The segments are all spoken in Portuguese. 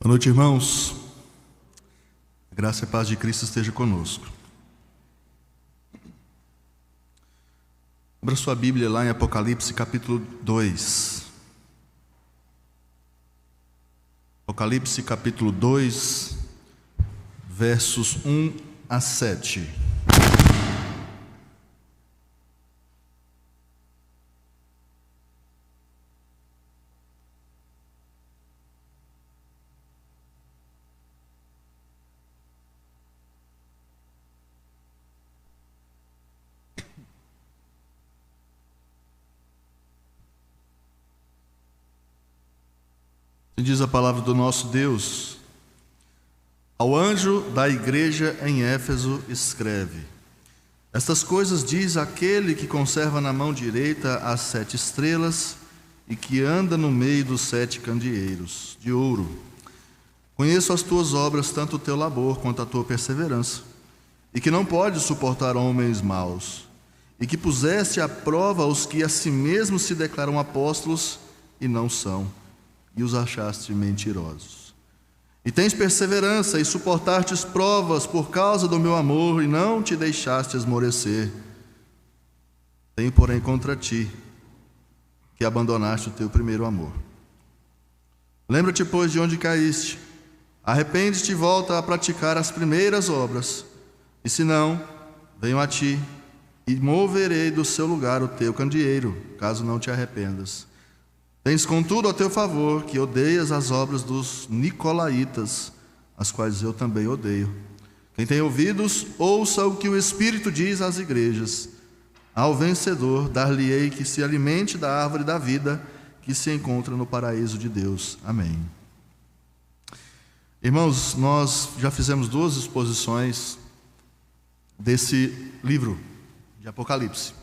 Boa noite, irmãos. A graça e a paz de Cristo esteja conosco. Abra sua Bíblia lá em Apocalipse capítulo 2. Apocalipse capítulo 2, versos 1 a 7. Diz a palavra do nosso Deus: ao anjo da igreja em Éfeso escreve: estas coisas diz aquele que conserva na mão direita as 7 estrelas e que anda no meio dos 7 candeeiros de ouro. Conheço as tuas obras, tanto o teu labor quanto a tua perseverança, e que não podes suportar homens maus, e que puseste à prova os que a si mesmos se declaram apóstolos e não são, e os achaste mentirosos. E tens perseverança e suportastes provas por causa do meu amor, e não te deixaste esmorecer. Tenho, porém, contra ti que abandonaste o teu primeiro amor. Lembra-te, pois, de onde caíste, arrepende-te e volta a praticar as primeiras obras, e se não, venho a ti e moverei do seu lugar o teu candeeiro, caso não te arrependas. Tens, contudo, a teu favor que odeias as obras dos nicolaítas, as quais eu também odeio. Quem tem ouvidos, ouça o que o Espírito diz às igrejas. Ao vencedor dar-lhe-ei que se alimente da árvore da vida, que se encontra no paraíso de Deus. Amém. Irmãos, nós já fizemos 2 exposições desse livro de Apocalipse.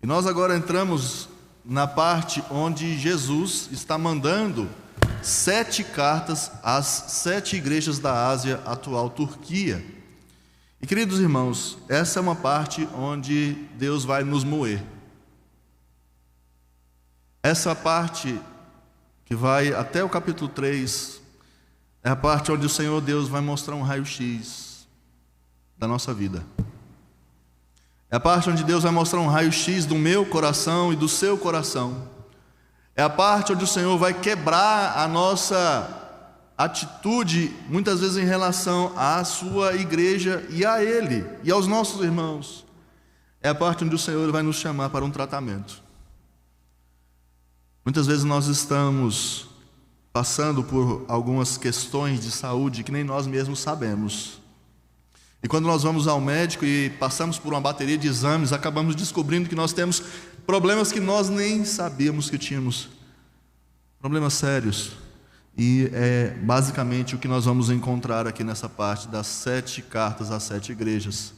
E nós agora entramos na parte onde Jesus está mandando 7 cartas às 7 igrejas da Ásia, atual Turquia. E, queridos irmãos, essa é uma parte onde Deus vai nos moer. Essa parte que vai até o capítulo 3 é a parte onde o Senhor Deus vai mostrar um raio-x da nossa vida. É a parte onde Deus vai mostrar um raio-x do meu coração e do seu coração. É a parte onde o Senhor vai quebrar a nossa atitude, muitas vezes em relação à sua igreja e a Ele, e aos nossos irmãos. É a parte onde o Senhor vai nos chamar para um tratamento. Muitas vezes nós estamos passando por algumas questões de saúde que nem nós mesmos sabemos. E quando nós vamos ao médico e passamos por uma bateria de exames, acabamos descobrindo que nós temos problemas que nós nem sabíamos que tínhamos. Problemas sérios. E é basicamente o que nós vamos encontrar aqui nessa parte das 7 cartas às 7 igrejas.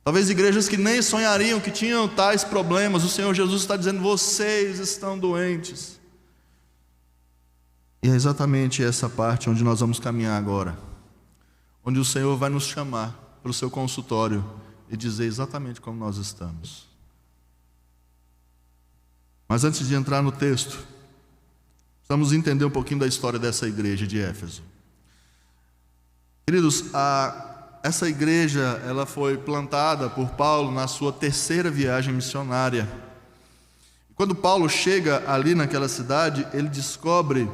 Talvez igrejas que nem sonhariam que tinham tais problemas. O Senhor Jesus está dizendo: vocês estão doentes. E é exatamente essa parte onde nós vamos caminhar agora, onde o Senhor vai nos chamar para o seu consultório e dizer exatamente como nós estamos. Mas antes de entrar no texto, precisamos entender um pouquinho da história dessa igreja de Éfeso. Queridos, essa igreja ela foi plantada por Paulo na sua 3ª viagem missionária. Quando Paulo chega ali naquela cidade, ele descobre,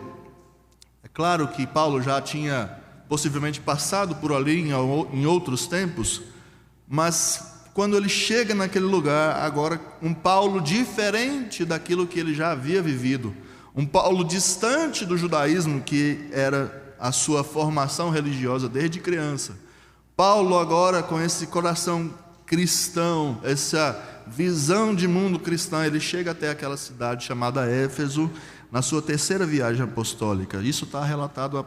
é claro que Paulo já tinha possivelmente passado por ali em outros tempos, mas quando ele chega naquele lugar, agora um Paulo diferente daquilo que ele já havia vivido, um Paulo distante do judaísmo, que era a sua formação religiosa desde criança. Paulo agora com esse coração cristão, essa visão de mundo cristã, ele chega até aquela cidade chamada Éfeso, na sua 3ª viagem apostólica. Isso está relatado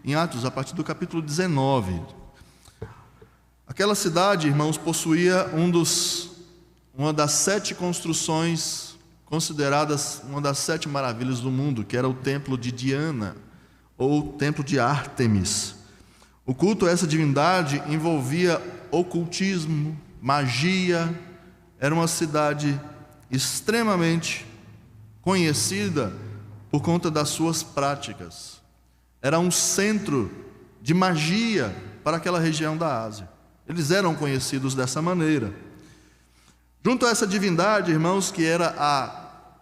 em Atos, a partir do capítulo 19. Aquela cidade, irmãos, possuía uma das 7 construções consideradas uma das 7 maravilhas do mundo, que era o templo de Diana, ou o templo de Ártemis. O culto a essa divindade envolvia ocultismo, magia. Era uma cidade extremamente conhecida por conta das suas práticas. era um centro de magia para aquela região da Ásia. Eles eram conhecidos dessa maneira. Junto a essa divindade, irmãos, que era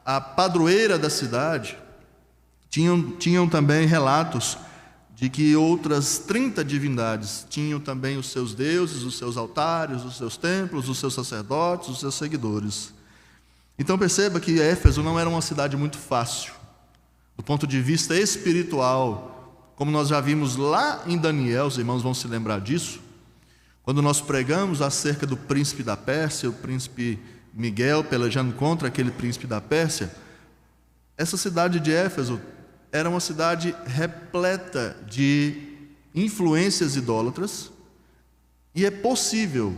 a padroeira da cidade, tinham também relatos de que outras 30 divindades tinham também os seus deuses, os seus altares, os seus templos, os seus sacerdotes, os seus seguidores. Então perceba que Éfeso não era uma cidade muito fácil, do ponto de vista espiritual, como nós já vimos lá em Daniel, os irmãos vão se lembrar disso, quando nós pregamos acerca do príncipe da Pérsia, o príncipe Miguel pelejando contra aquele príncipe da Pérsia. Essa cidade de Éfeso era uma cidade repleta de influências idólatras, e é possível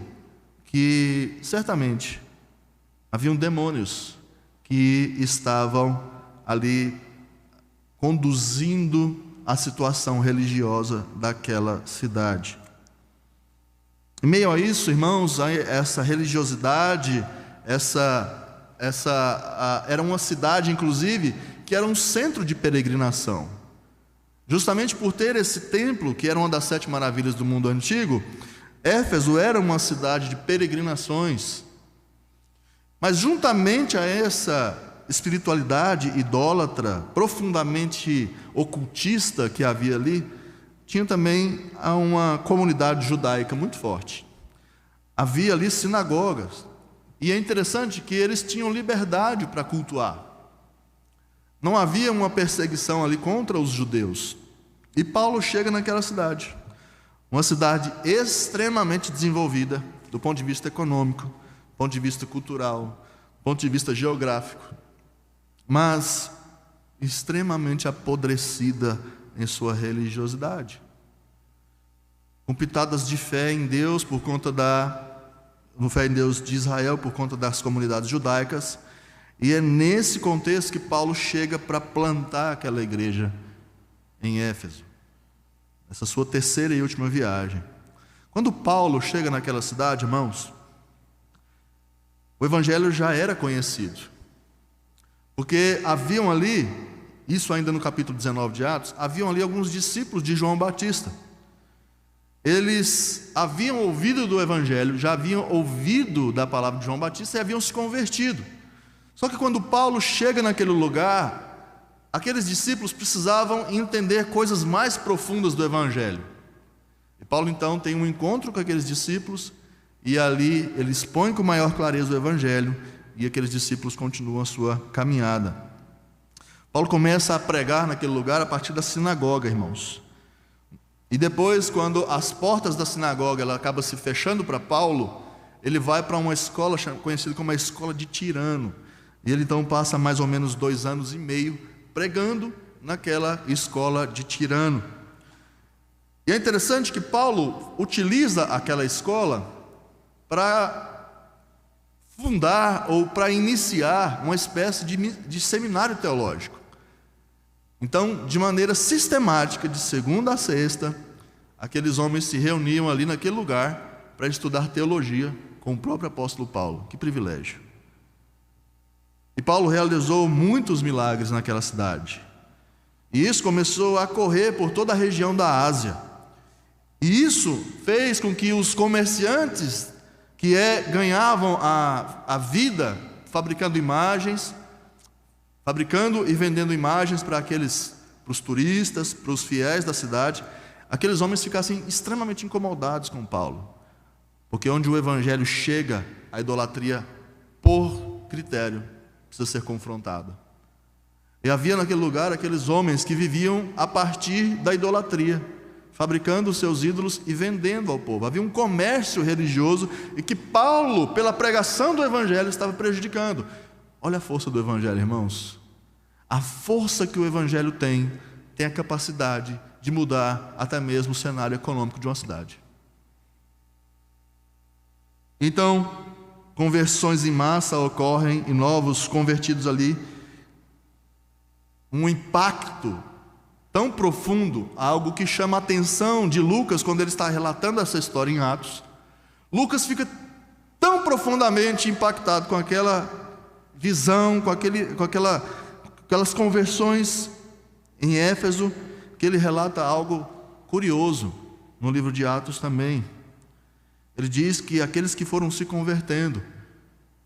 que, certamente, haviam demônios que estavam ali conduzindo a situação religiosa daquela cidade. Em meio a isso, irmãos, essa religiosidade, era uma cidade, inclusive, que era um centro de peregrinação. Justamente por ter esse templo, que era uma das 7 maravilhas do mundo antigo, Éfeso era uma cidade de peregrinações. Mas juntamente a essa espiritualidade idólatra, profundamente ocultista que havia ali, tinha também uma comunidade judaica muito forte. Havia ali sinagogas, e é interessante que eles tinham liberdade para cultuar. Não havia uma perseguição ali contra os judeus. E Paulo chega naquela cidade, uma cidade extremamente desenvolvida do ponto de vista econômico, do ponto de vista cultural, do ponto de vista geográfico, mas extremamente apodrecida em sua religiosidade, com pitadas de fé em Deus por conta fé em Deus de Israel, por conta das comunidades judaicas. E é nesse contexto que Paulo chega para plantar aquela igreja em Éfeso, essa sua terceira e última viagem. Quando Paulo chega naquela cidade, irmãos, o evangelho já era conhecido, porque haviam ali, isso ainda no capítulo 19 de Atos, haviam ali alguns discípulos de João Batista. Eles haviam ouvido do evangelho, já haviam ouvido da palavra de João Batista e haviam se convertido. Só que quando Paulo chega naquele lugar, aqueles discípulos precisavam entender coisas mais profundas do evangelho. E Paulo então tem um encontro com aqueles discípulos, e ali ele expõe com maior clareza o evangelho, e aqueles discípulos continuam a sua caminhada. Paulo começa a pregar naquele lugar a partir da sinagoga, irmãos. E depois, quando as portas da sinagoga ela acaba se fechando para Paulo, ele vai para uma escola conhecida como a escola de Tirano. E ele então passa mais ou menos 2 anos e meio pregando naquela escola de Tirano. E é interessante que Paulo utiliza aquela escola para fundar ou para iniciar uma espécie de seminário teológico. Então, de maneira sistemática, de segunda a sexta, aqueles homens se reuniam ali naquele lugar para estudar teologia com o próprio apóstolo Paulo. Que privilégio! E Paulo realizou muitos milagres naquela cidade. E isso começou a correr por toda a região da Ásia. E isso fez com que os comerciantes que ganhavam a vida fabricando imagens, fabricando e vendendo imagens para os turistas, para os fiéis da cidade, aqueles homens ficassem extremamente incomodados com Paulo. Porque onde o evangelho chega, a idolatria, por critério, precisa ser confrontada. E havia naquele lugar aqueles homens que viviam a partir da idolatria, fabricando os seus ídolos e vendendo ao povo. Havia um comércio religioso e que Paulo, pela pregação do evangelho, estava prejudicando. Olha a força do evangelho, irmãos. A força que o evangelho tem a capacidade de mudar até mesmo o cenário econômico de uma cidade. Então, conversões em massa ocorrem e novos convertidos ali. Um impacto tão profundo, algo que chama a atenção de Lucas quando ele está relatando essa história em Atos. Lucas fica tão profundamente impactado com aquela visão, com aquelas conversões em Éfeso, porque ele relata algo curioso no livro de Atos também. Ele diz que aqueles que foram se convertendo,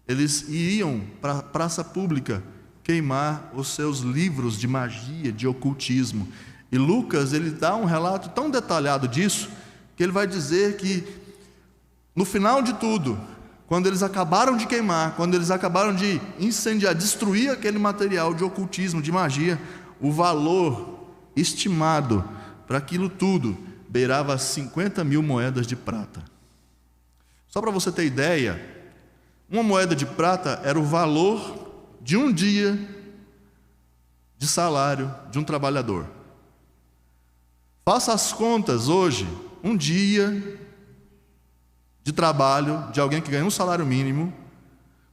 eles iriam para a praça pública queimar os seus livros de magia, de ocultismo. E Lucas, ele dá um relato tão detalhado disso, que ele vai dizer que no final de tudo, quando eles acabaram de queimar, quando eles acabaram de incendiar, destruir aquele material de ocultismo, de magia, o valor estimado para aquilo tudo beirava 50 mil moedas de prata. Só para você ter ideia, uma moeda de prata era o valor de um dia de salário de um trabalhador. Faça as contas hoje, um dia de trabalho de alguém que ganha um salário mínimo.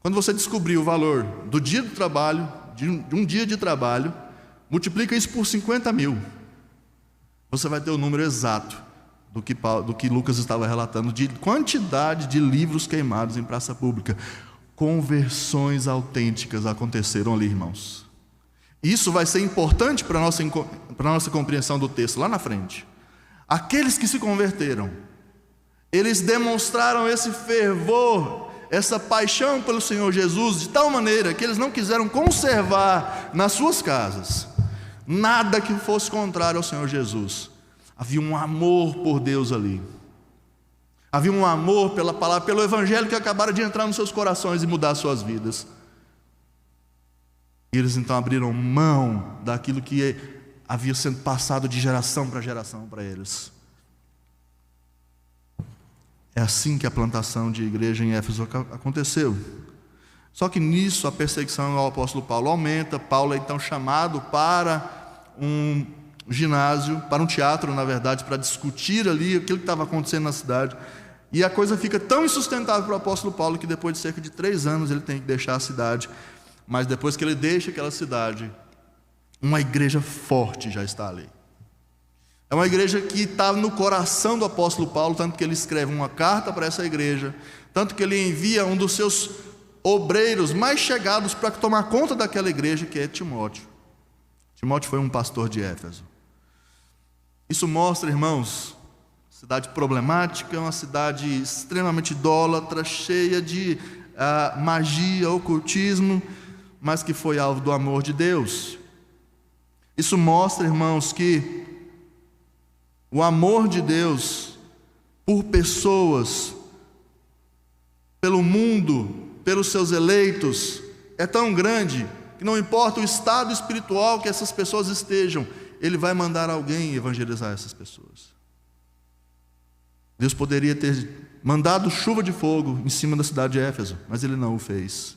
Quando você descobrir o valor do dia do trabalho, de um dia de trabalho, multiplica isso por 50 mil. Você vai ter o número exato do que Lucas estava relatando, de quantidade de livros queimados em praça pública. Conversões autênticas aconteceram ali, irmãos. Isso vai ser importante para a nossa compreensão do texto, lá na frente. Aqueles que se converteram, eles demonstraram esse fervor, essa paixão pelo Senhor Jesus, de tal maneira que eles não quiseram conservar nas suas casas nada que fosse contrário ao Senhor Jesus. Havia um amor por Deus ali. Havia um amor pela palavra, pelo Evangelho que acabaram de entrar nos seus corações e mudar suas vidas. E eles então abriram mão daquilo que havia sendo passado de geração para geração para eles. É assim que a plantação de igreja em Éfeso aconteceu. Só que nisso a perseguição ao apóstolo Paulo aumenta. Paulo é então chamado para um ginásio, para um teatro, na verdade, para discutir ali aquilo que estava acontecendo na cidade. E a coisa fica tão insustentável para o apóstolo Paulo que depois de cerca de 3 anos ele tem que deixar a cidade. Mas depois que ele deixa aquela cidade, uma igreja forte já está ali. É uma igreja que está no coração do apóstolo Paulo, tanto que ele escreve uma carta para essa igreja, tanto que ele envia um dos seus obreiros mais chegados para tomar conta daquela igreja, que é Timóteo. Timóteo foi um pastor de Éfeso. Isso mostra, irmãos, cidade problemática, uma cidade extremamente idólatra, cheia de magia, ocultismo, mas que foi alvo do amor de Deus. Isso mostra, irmãos, que o amor de Deus por pessoas, pelo mundo, pelos seus eleitos, é tão grande que não importa o estado espiritual que essas pessoas estejam, Ele vai mandar alguém evangelizar essas pessoas. Deus poderia ter mandado chuva de fogo em cima da cidade de Éfeso, mas Ele não o fez.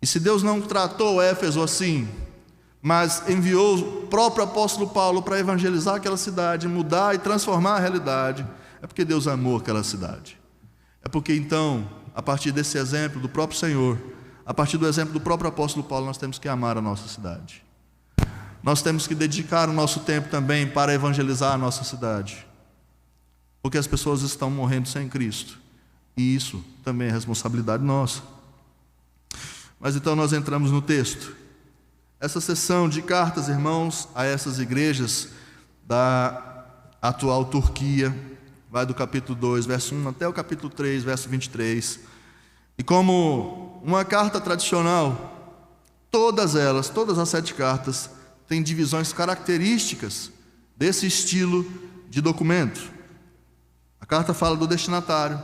E se Deus não tratou Éfeso assim, mas enviou o próprio apóstolo Paulo para evangelizar aquela cidade, mudar e transformar a realidade, é porque Deus amou aquela cidade. É porque então, a partir desse exemplo do próprio Senhor, a partir do exemplo do próprio apóstolo Paulo, nós temos que amar a nossa cidade. Nós temos que dedicar o nosso tempo também para evangelizar a nossa cidade, porque as pessoas estão morrendo sem Cristo, e isso também é responsabilidade nossa. Mas então nós entramos no texto. Essa seção de cartas, irmãos, a essas igrejas da atual Turquia, vai do capítulo 2, verso 1 até o capítulo 3, verso 23. E como uma carta tradicional, todas as 7 cartas, têm divisões características desse estilo de documento. A carta fala do destinatário,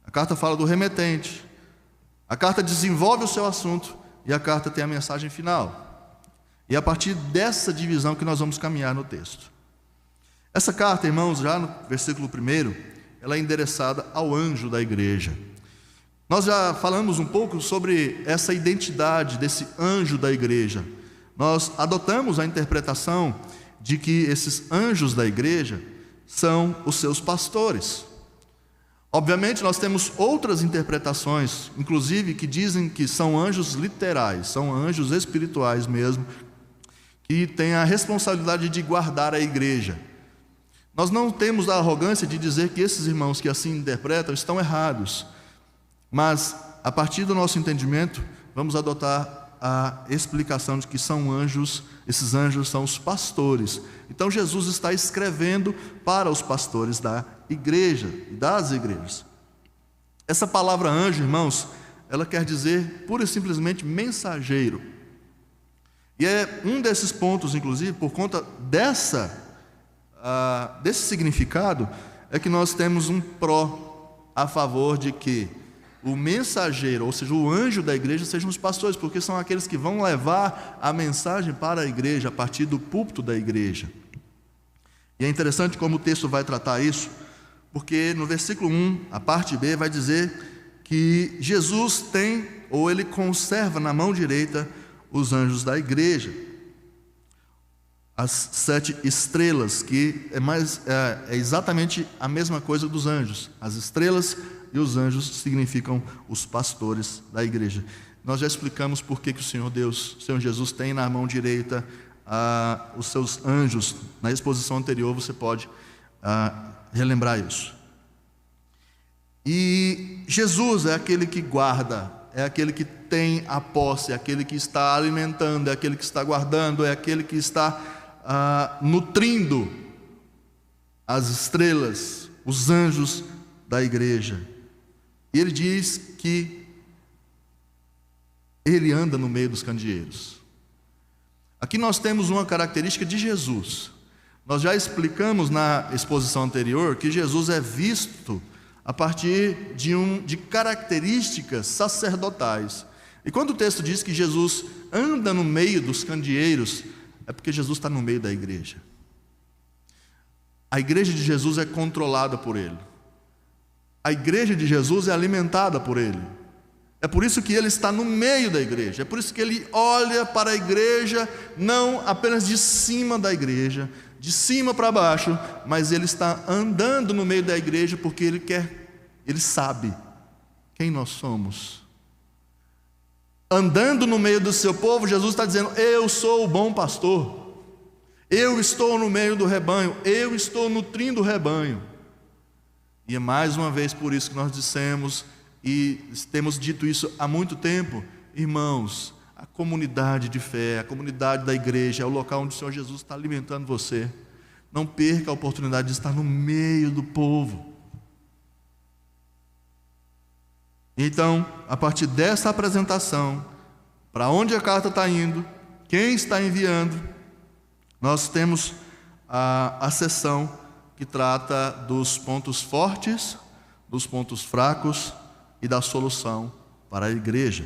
a carta fala do remetente, a carta desenvolve o seu assunto, e a carta tem a mensagem final. E é a partir dessa divisão que nós vamos caminhar no texto. Essa carta, irmãos, já no versículo 1, ela é endereçada ao anjo da igreja. Nós já falamos um pouco sobre essa identidade desse anjo da igreja. Nós adotamos a interpretação de que esses anjos da igreja são os seus pastores. Obviamente nós temos outras interpretações, inclusive que dizem que são anjos literais, são anjos espirituais mesmo, que têm a responsabilidade de guardar a igreja. Nós não temos a arrogância de dizer que esses irmãos que assim interpretam estão errados, mas a partir do nosso entendimento vamos adotar a explicação de que são anjos, esses anjos são os pastores. Então Jesus está escrevendo para os pastores da igreja e das igrejas. Essa palavra anjo, irmãos, ela quer dizer pura e simplesmente mensageiro. E é um desses pontos, inclusive, por conta desse significado, é que nós temos um pró a favor de que o mensageiro, ou seja, o anjo da igreja, sejam os pastores, porque são aqueles que vão levar a mensagem para a igreja, a partir do púlpito da igreja. E é interessante como o texto vai tratar isso, porque no versículo 1, a parte B, vai dizer que Jesus tem, ou ele conserva na mão direita, os anjos da igreja. As 7 estrelas, que é exatamente a mesma coisa dos anjos. As estrelas e os anjos significam os pastores da igreja. Nós já explicamos por que o Senhor Deus, o Senhor Jesus, tem na mão direita os seus anjos. Na exposição anterior você pode relembrar isso. E Jesus é aquele que guarda, é aquele que tem a posse, é aquele que está alimentando, é aquele que está guardando, é aquele que está nutrindo as estrelas, os anjos da igreja. E ele diz que ele anda no meio dos candeeiros. Aqui nós temos uma característica de Jesus. Nós já explicamos na exposição anterior que Jesus é visto a partir de características sacerdotais. E quando o texto diz que Jesus anda no meio dos candeeiros, é porque Jesus está no meio da igreja. A igreja de Jesus é controlada por Ele. A igreja de Jesus é alimentada por Ele. É por isso que Ele está no meio da igreja. É por isso que Ele olha para a igreja, não apenas de cima da igreja, de cima para baixo, mas Ele está andando no meio da igreja porque Ele sabe quem nós somos. Andando no meio do seu povo, Jesus está dizendo: eu sou o bom pastor, eu estou no meio do rebanho, eu estou nutrindo o rebanho. E é mais uma vez por isso que nós dissemos, e temos dito isso há muito tempo, irmãos, a comunidade de fé, a comunidade da igreja é o local onde o Senhor Jesus está alimentando você. Não perca a oportunidade de estar no meio do povo. Então, a partir dessa apresentação, para onde a carta está indo, quem está enviando, nós temos a seção que trata dos pontos fortes, dos pontos fracos e da solução para a igreja.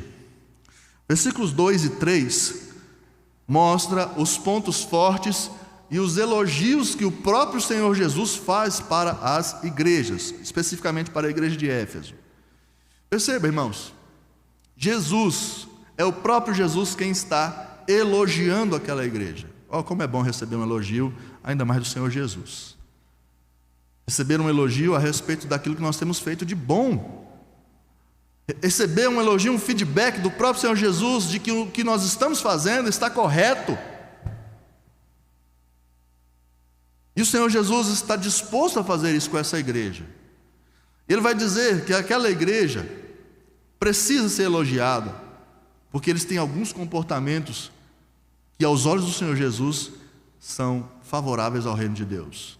Versículos 2 e 3 mostra os pontos fortes e os elogios que o próprio Senhor Jesus faz para as igrejas, especificamente para a igreja de Éfeso. Perceba, irmãos, Jesus, é o próprio Jesus quem está elogiando aquela igreja. Como é bom receber um elogio, ainda mais do Senhor Jesus. Receber um elogio a respeito daquilo que nós temos feito de bom. Receber um elogio, um feedback do próprio Senhor Jesus de que o que nós estamos fazendo está correto. E o Senhor Jesus está disposto a fazer isso com essa igreja. Ele vai dizer que aquela igreja precisa ser elogiada, porque eles têm alguns comportamentos que aos olhos do Senhor Jesus são favoráveis ao reino de Deus.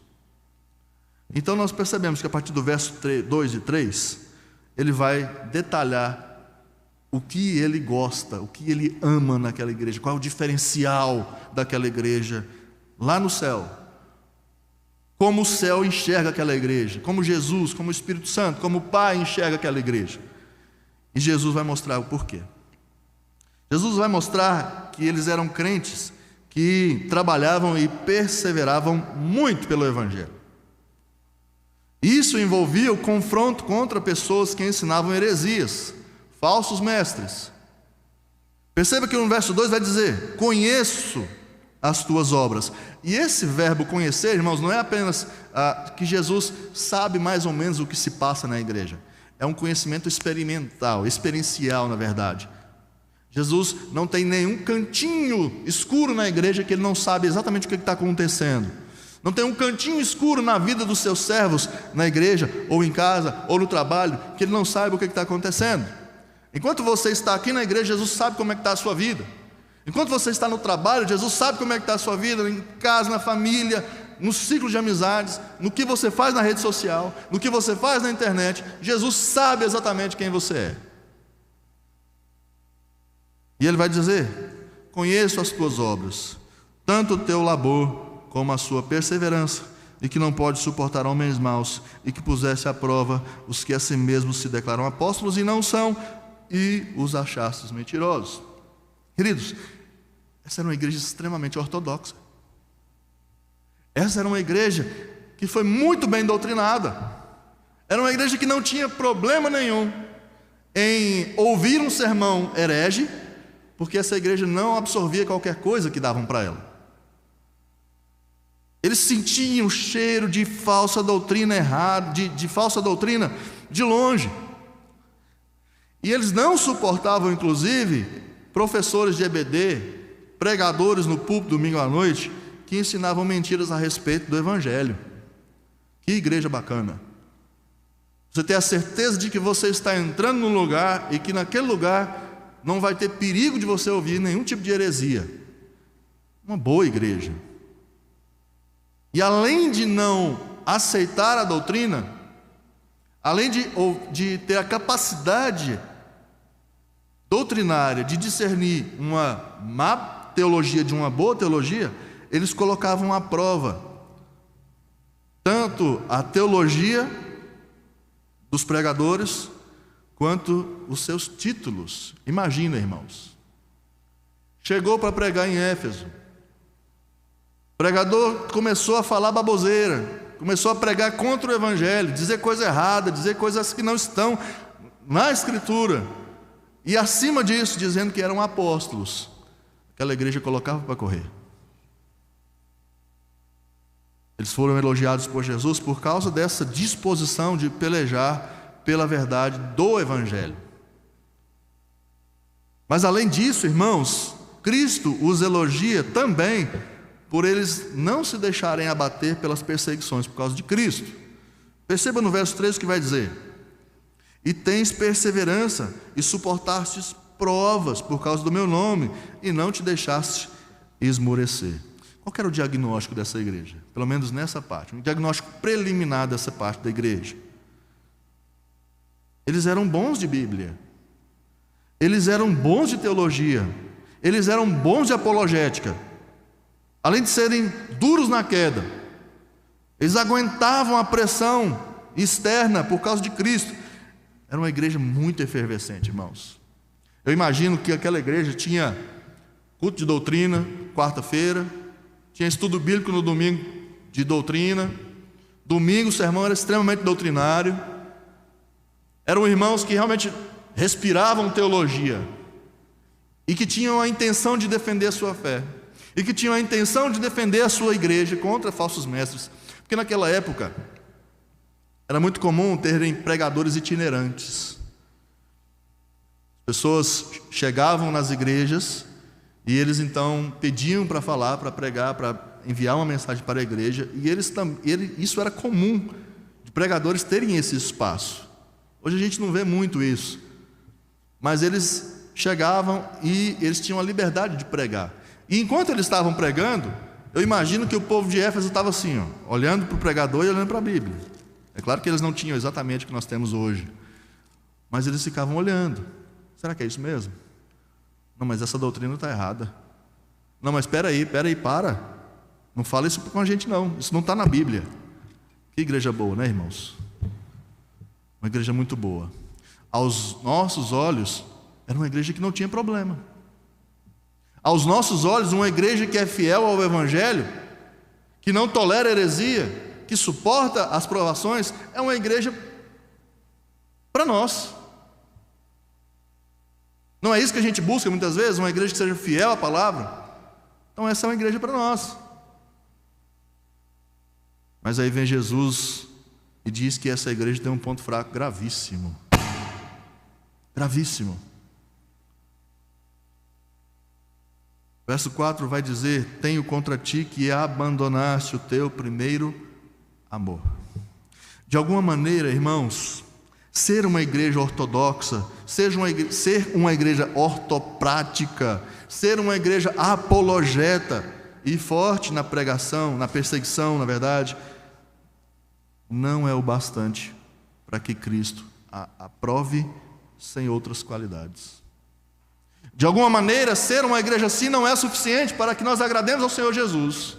Então nós percebemos que a partir do verso 2 e 3, ele vai detalhar o que ele gosta, o que ele ama naquela igreja, qual é o diferencial daquela igreja lá no céu. Como o céu enxerga aquela igreja, como Jesus, como o Espírito Santo, como o Pai enxerga aquela igreja. E Jesus vai mostrar o porquê. Jesus vai mostrar que eles eram crentes que trabalhavam e perseveravam muito pelo Evangelho. Isso envolvia o confronto contra pessoas que ensinavam heresias, falsos mestres. Perceba que no verso 2 vai dizer: conheço as tuas obras. E esse verbo conhecer, irmãos, não é apenas que Jesus sabe mais ou menos o que se passa na igreja. É um conhecimento experimental, experiencial, na verdade. Jesus não tem nenhum cantinho escuro na igreja que ele não sabe exatamente o que está acontecendo. Não tem um cantinho escuro na vida dos seus servos, na igreja, ou em casa, ou no trabalho, que ele não saiba o que está acontecendo. Enquanto você está aqui na igreja, Jesus sabe como é que está a sua vida. Enquanto você está no trabalho, Jesus sabe como é que está a sua vida, em casa, na família, no ciclo de amizades, no que você faz na rede social, no que você faz na internet. Jesus sabe exatamente quem você é. E Ele vai dizer: conheço as tuas obras, tanto o teu labor como a sua perseverança, e que não pode suportar homens maus, e que pusesse à prova os que a si mesmos se declaram apóstolos e não são, e os achastes mentirosos. Queridos, essa era uma igreja extremamente ortodoxa. Essa era uma igreja que foi muito bem doutrinada. Era uma igreja que não tinha problema nenhum em ouvir um sermão herege, porque essa igreja não absorvia qualquer coisa que davam para ela. Eles sentiam o cheiro de falsa doutrina errada, de falsa doutrina de longe. E eles não suportavam, inclusive, professores de EBD, pregadores no púlpito domingo à noite, que ensinavam mentiras a respeito do Evangelho. Que igreja bacana! Você tem a certeza de que você está entrando num lugar e que naquele lugar não vai ter perigo de você ouvir nenhum tipo de heresia. Uma boa igreja. E além de não aceitar a doutrina, além de ter a capacidade doutrinária de discernir uma má teologia de uma boa teologia, eles colocavam à prova tanto a teologia dos pregadores quanto os seus títulos. Imagina, irmãos, chegou para pregar em Éfeso, o pregador começou a falar baboseira, começou a pregar contra o Evangelho, dizer coisa errada, dizer coisas que não estão na Escritura, e acima disso, dizendo que eram apóstolos. Aquela igreja colocava para correr. Eles foram elogiados por Jesus por causa dessa disposição de pelejar pela verdade do Evangelho. Mas além disso, irmãos, Cristo os elogia também por eles não se deixarem abater pelas perseguições por causa de Cristo. Perceba no verso 3 o que vai dizer: e tens perseverança e suportastes provas por causa do meu nome, e não te deixaste esmorecer. Qual que era o diagnóstico dessa igreja? Pelo menos nessa parte, um diagnóstico preliminar dessa parte da igreja. Eles eram bons de Bíblia, eles eram bons de teologia, eles eram bons de apologética. Além de serem duros na queda, eles aguentavam a pressão externa por causa de Cristo. Era uma igreja muito efervescente, irmãos. Eu imagino que aquela igreja tinha culto de doutrina, quarta-feira, tinha estudo bíblico no domingo de doutrina, domingo o sermão era extremamente doutrinário. Eram irmãos que realmente respiravam teologia e que tinham a intenção de defender a sua fé, e que tinham a intenção de defender a sua igreja contra falsos mestres, porque naquela época era muito comum terem pregadores itinerantes. Pessoas chegavam nas igrejas e eles então pediam para falar, para pregar, para enviar uma mensagem para a igreja, e isso era comum, de pregadores terem esse espaço. Hoje a gente não vê muito isso, mas eles chegavam e eles tinham a liberdade de pregar. E enquanto eles estavam pregando, eu imagino que o povo de Éfeso estava assim, olhando para o pregador e olhando para a Bíblia. É claro que eles não tinham exatamente o que nós temos hoje, mas eles ficavam olhando. Será que é isso mesmo? Não, mas essa doutrina está errada. Não, mas espera aí, para. Não fala isso com a gente não, isso não está na Bíblia. Que igreja boa, né, irmãos? Uma igreja muito boa. Aos nossos olhos, era uma igreja que não tinha problema. Aos nossos olhos, uma igreja que é fiel ao Evangelho, que não tolera heresia, que suporta as provações, é uma igreja para nós. Não é isso que a gente busca muitas vezes, uma igreja que seja fiel à palavra? Então essa é uma igreja para nós. Mas aí vem Jesus e diz que essa igreja tem um ponto fraco gravíssimo. Gravíssimo. Verso 4 vai dizer: tenho contra ti que abandonaste o teu primeiro amor. De alguma maneira, irmãos, ser uma igreja ortodoxa, ser uma igreja ortoprática, ser uma igreja apologeta e forte na pregação, na perseguição, na verdade, não é o bastante para que Cristo a aprove sem outras qualidades. De alguma maneira, ser uma igreja assim não é suficiente para que nós agrademos ao Senhor Jesus.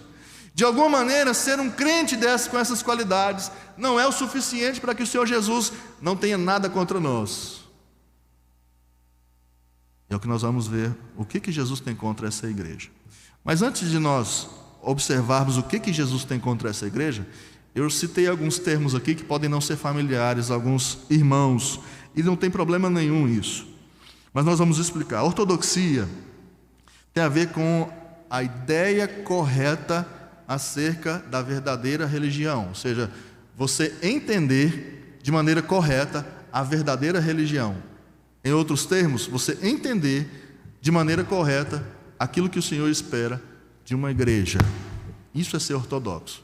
De alguma maneira, ser um crente com essas qualidades não é o suficiente para que o Senhor Jesus não tenha nada contra nós. É o que nós vamos ver, o que Jesus tem contra essa igreja. Mas antes de nós observarmos o que Jesus tem contra essa igreja, eu citei alguns termos aqui que podem não ser familiares a alguns irmãos, e não tem problema nenhum isso. Mas nós vamos explicar. A ortodoxia tem a ver com a ideia correta acerca da verdadeira religião, ou seja, você entender de maneira correta a verdadeira religião. Em outros termos, você entender de maneira correta aquilo que o Senhor espera de uma igreja. Isso é ser ortodoxo.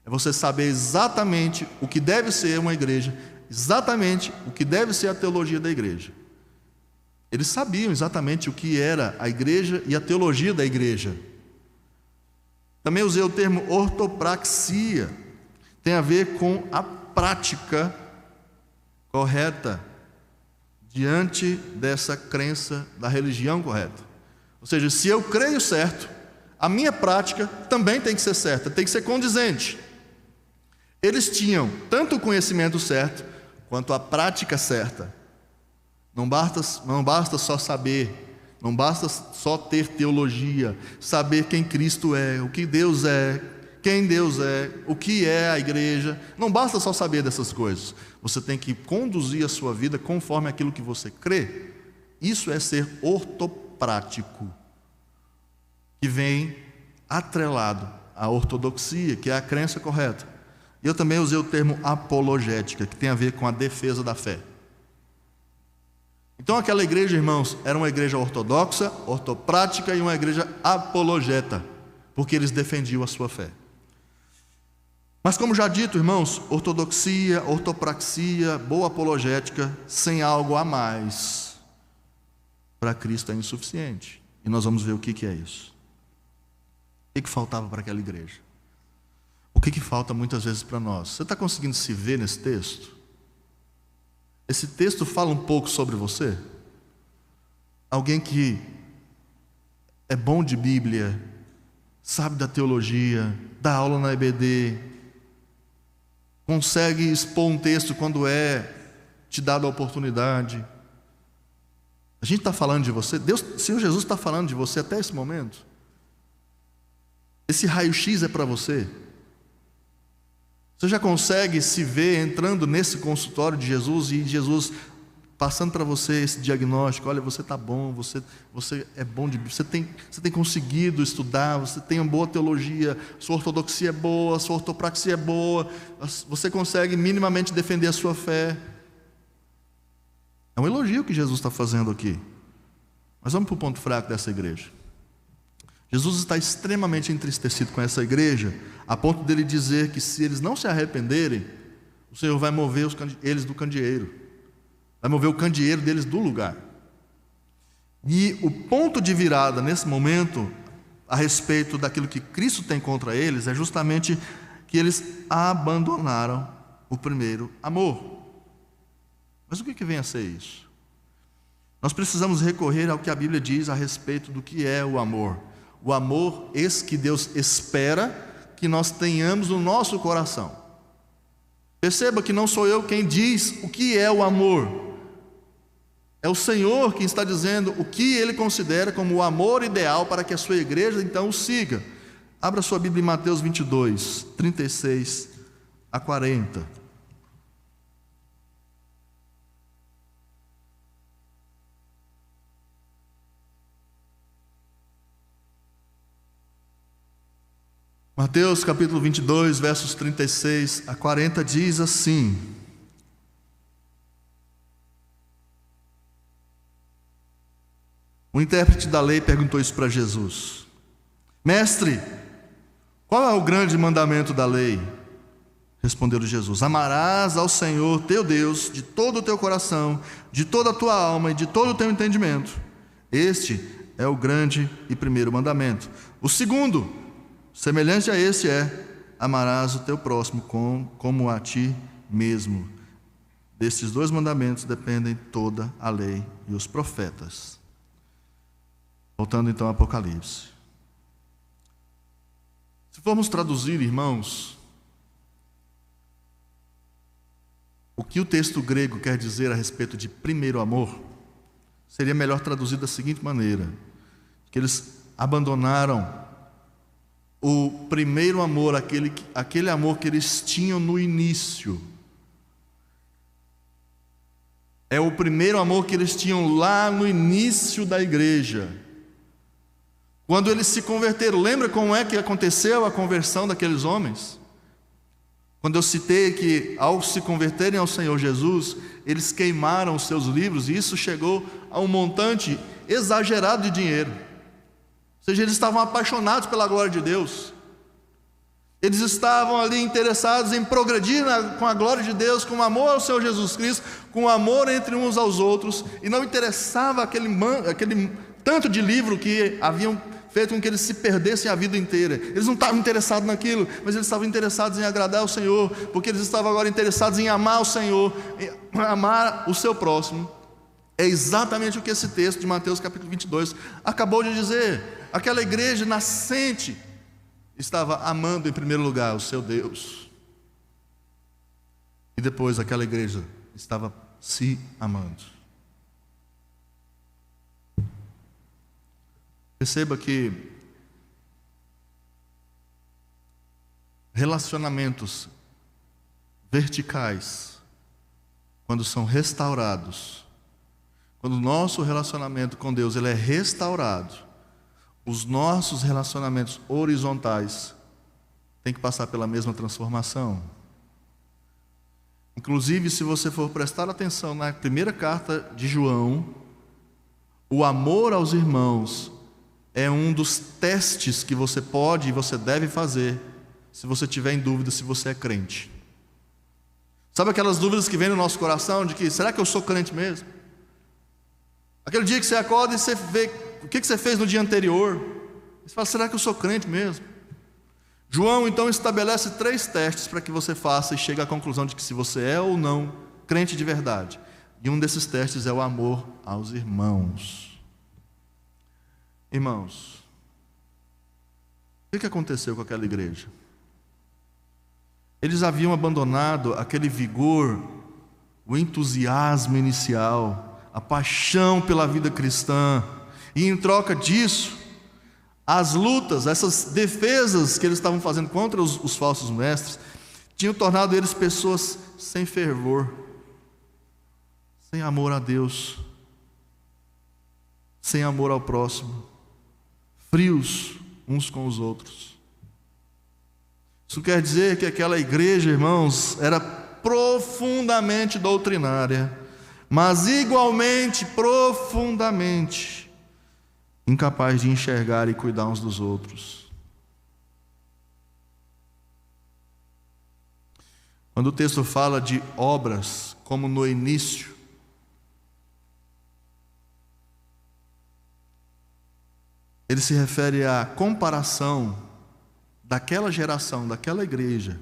É você saber exatamente o que deve ser uma igreja, exatamente o que deve ser a teologia da igreja. Eles sabiam exatamente o que era a igreja e a teologia da igreja. Também usei o termo ortopraxia, tem a ver com a prática correta diante dessa crença da religião correta. Ou seja, se eu creio certo, a minha prática também tem que ser certa, tem que ser condizente. Eles tinham tanto o conhecimento certo quanto a prática certa. Não basta só saber, não basta só ter teologia, saber quem Cristo é, o que Deus é, quem Deus é, o que é a igreja. Não basta só saber dessas coisas. Você tem que conduzir a sua vida conforme aquilo que você crê. Isso é ser ortoprático, que vem atrelado à ortodoxia, que é a crença correta. Eu também usei o termo apologética, que tem a ver com a defesa da fé. Então aquela igreja, irmãos, era uma igreja ortodoxa, ortoprática e uma igreja apologeta, porque eles defendiam a sua fé. Mas como já dito, irmãos, ortodoxia, ortopraxia, boa apologética, sem algo a mais, para Cristo é insuficiente. E nós vamos ver o que é isso. O que faltava para aquela igreja? O que falta muitas vezes para nós? Você está conseguindo se ver nesse texto? Esse texto fala um pouco sobre você? Alguém que é bom de Bíblia, sabe da teologia, dá aula na EBD, consegue expor um texto quando é te dado a oportunidade. A gente está falando de você, Deus, o Senhor Jesus está falando de você até esse momento. Esse raio-x é para você. Você já consegue se ver entrando nesse consultório de Jesus e Jesus passando para você esse diagnóstico? Olha, você está bom, você é bom de você tem conseguido estudar, você tem uma boa teologia, sua ortodoxia é boa, sua ortopraxia é boa, você consegue minimamente defender a sua fé. É um elogio que Jesus está fazendo aqui. Mas vamos para o ponto fraco dessa igreja. Jesus está extremamente entristecido com essa igreja, a ponto dele dizer que se eles não se arrependerem, o Senhor vai mover eles do candeeiro, vai mover o candeeiro deles do lugar. E o ponto de virada nesse momento, a respeito daquilo que Cristo tem contra eles, é justamente que eles abandonaram o primeiro amor. Mas o que vem a ser isso? Nós precisamos recorrer ao que a Bíblia diz a respeito do que é o amor. O amor, esse que Deus espera que nós tenhamos no nosso coração. Perceba que não sou eu quem diz o que é o amor. É o Senhor quem está dizendo o que Ele considera como o amor ideal para que a sua igreja então o siga. Abra sua Bíblia em Mateus 22, 36 a 40. Mateus capítulo 22, versos 36 a 40 diz assim: o intérprete da lei perguntou isso para Jesus: Mestre, qual é o grande mandamento da lei? Respondeu-lhe Jesus: amarás ao Senhor teu Deus de todo o teu coração, de toda a tua alma e de todo o teu entendimento. Este é o grande e primeiro mandamento. O segundo, semelhante a este, é: amarás o teu próximo como a ti mesmo. Destes dois mandamentos dependem toda a lei e os profetas. Voltando então ao Apocalipse. Se formos traduzir, irmãos, o que o texto grego quer dizer a respeito de primeiro amor, seria melhor traduzido da seguinte maneira: que eles abandonaram o primeiro amor, aquele amor que eles tinham no início. É o primeiro amor que eles tinham lá no início da igreja. Quando eles se converteram, lembra como é que aconteceu a conversão daqueles homens? Quando eu citei que, ao se converterem ao Senhor Jesus, eles queimaram os seus livros, e isso chegou a um montante exagerado de dinheiro. Ou seja, eles estavam apaixonados pela glória de Deus. Eles estavam ali interessados em progredir com a glória de Deus, com amor ao Senhor Jesus Cristo, com amor entre uns aos outros, e não interessava aquele tanto de livro que haviam feito com que eles se perdessem a vida inteira. Eles não estavam interessados naquilo, mas eles estavam interessados em agradar ao Senhor, porque eles estavam agora interessados em amar o Senhor, em amar o seu próximo. É exatamente o que esse texto de Mateus capítulo 22 acabou de dizer. Aquela igreja nascente estava amando em primeiro lugar o seu Deus, e depois aquela igreja estava se amando. Perceba que relacionamentos verticais, quando são restaurados, quando o nosso relacionamento com Deus ele é restaurado, os nossos relacionamentos horizontais têm que passar pela mesma transformação. Inclusive, se você for prestar atenção na primeira carta de João, o amor aos irmãos é um dos testes que você pode e você deve fazer se você tiver em dúvida se você é crente. Sabe aquelas dúvidas que vêm no nosso coração de que, será que eu sou crente mesmo? Aquele dia que você acorda e você vê o que você fez no dia anterior, você fala: será que eu sou crente mesmo? João então estabelece 3 testes para que você faça e chegue à conclusão de que se você é ou não crente de verdade. E um desses testes é o amor aos irmãos. Irmãos, o que aconteceu com aquela igreja? Eles haviam abandonado aquele vigor, o entusiasmo inicial, a paixão pela vida cristã, e em troca disso, as lutas, essas defesas que eles estavam fazendo contra os falsos mestres, tinham tornado eles pessoas sem fervor, sem amor a Deus, sem amor ao próximo, frios uns com os outros. Isso quer dizer que aquela igreja, irmãos, era profundamente doutrinária, mas igualmente profundamente incapaz de enxergar e cuidar uns dos outros. Quando o texto fala de obras, como no início, ele se refere à comparação daquela geração, daquela igreja,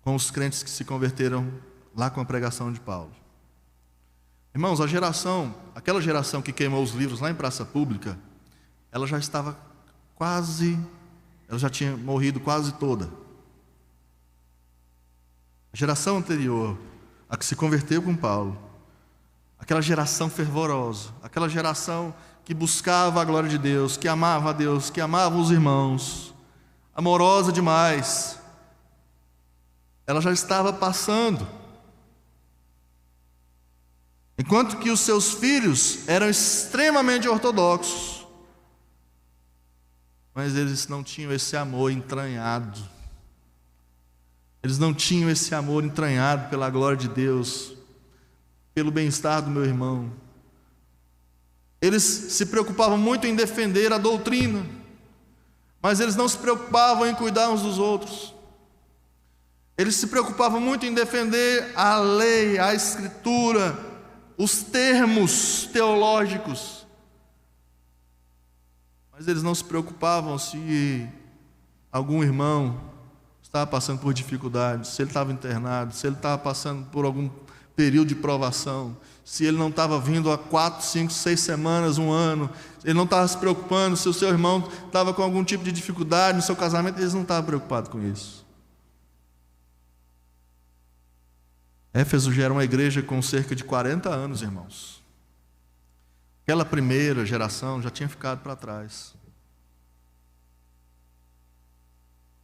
com os crentes que se converteram lá com a pregação de Paulo. Irmãos, aquela geração que queimou os livros lá em praça pública, ela já tinha morrido quase toda. A geração anterior, a que se converteu com Paulo, aquela geração fervorosa, aquela geração que buscava a glória de Deus, que amava a Deus, que amava os irmãos, amorosa demais, ela já estava passando. Enquanto que os seus filhos eram extremamente ortodoxos, mas eles não tinham esse amor entranhado. Eles não tinham esse amor entranhado pela glória de Deus, pelo bem-estar do meu irmão. Eles se preocupavam muito em defender a doutrina, mas eles não se preocupavam em cuidar uns dos outros. Eles se preocupavam muito em defender a lei, a escritura, os termos teológicos. Mas eles não se preocupavam se algum irmão estava passando por dificuldades, se ele estava internado, se ele estava passando por algum período de provação, se ele não estava vindo há 4, 5, 6 semanas, um ano, ele não estava se preocupando se o seu irmão estava com algum tipo de dificuldade no seu casamento, eles não estavam preocupados com isso. Éfeso já era uma igreja com cerca de 40 anos, irmãos. Aquela primeira geração já tinha ficado para trás.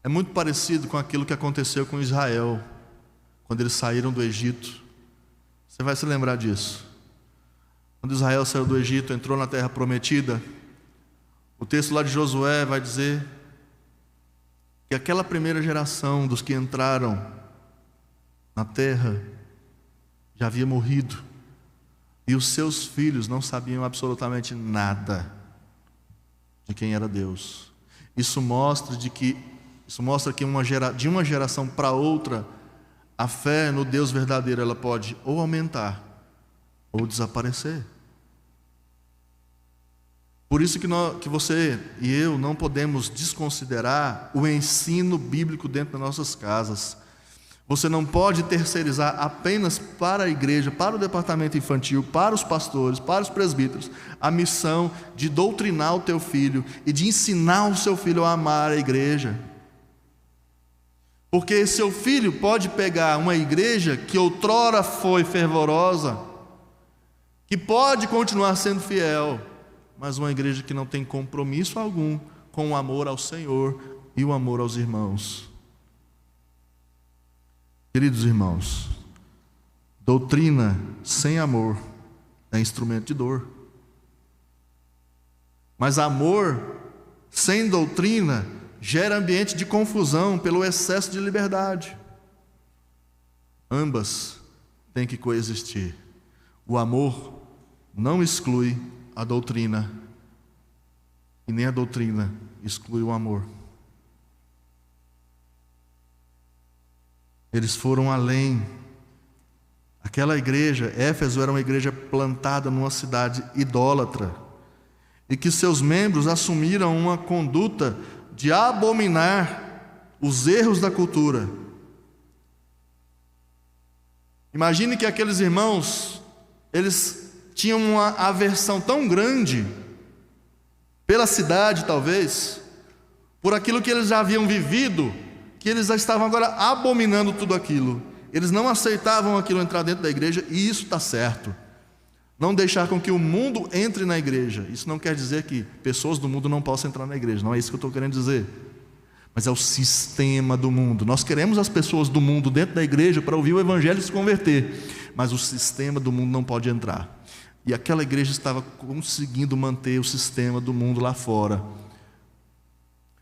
É muito parecido com aquilo que aconteceu com Israel, quando eles saíram do Egito. Você vai se lembrar disso. Quando Israel saiu do Egito, entrou na terra prometida, o texto lá de Josué vai dizer que aquela primeira geração dos que entraram na terra já havia morrido, e os seus filhos não sabiam absolutamente nada de quem era Deus. Isso mostra que de uma geração para outra, a fé no Deus verdadeiro ela pode ou aumentar ou desaparecer. Por isso que você e eu não podemos desconsiderar o ensino bíblico dentro das nossas casas. Você não pode terceirizar apenas para a igreja, para o departamento infantil, para os pastores, para os presbíteros, a missão de doutrinar o teu filho e de ensinar o seu filho a amar a igreja. Porque seu filho pode pegar uma igreja que outrora foi fervorosa, que pode continuar sendo fiel, mas uma igreja que não tem compromisso algum com o amor ao Senhor e o amor aos irmãos. Queridos irmãos, doutrina sem amor é instrumento de dor. Mas amor sem doutrina gera ambiente de confusão pelo excesso de liberdade. Ambas têm que coexistir. O amor não exclui a doutrina, e nem a doutrina exclui o amor. Eles foram além. Aquela igreja, Éfeso, era uma igreja plantada numa cidade idólatra, e que seus membros assumiram uma conduta de abominar os erros da cultura. Imagine que aqueles irmãos, eles tinham uma aversão tão grande pela cidade, talvez, por aquilo que eles já haviam vivido, que eles já estavam agora abominando tudo aquilo. Eles não aceitavam aquilo entrar dentro da igreja, e isso está certo. Não deixar com que o mundo entre na igreja. Isso não quer dizer que pessoas do mundo não possam entrar na igreja, não é isso que eu estou querendo dizer. Mas é o sistema do mundo. Nós queremos as pessoas do mundo dentro da igreja para ouvir o evangelho e se converter, mas o sistema do mundo não pode entrar. E aquela igreja estava conseguindo manter o sistema do mundo lá fora.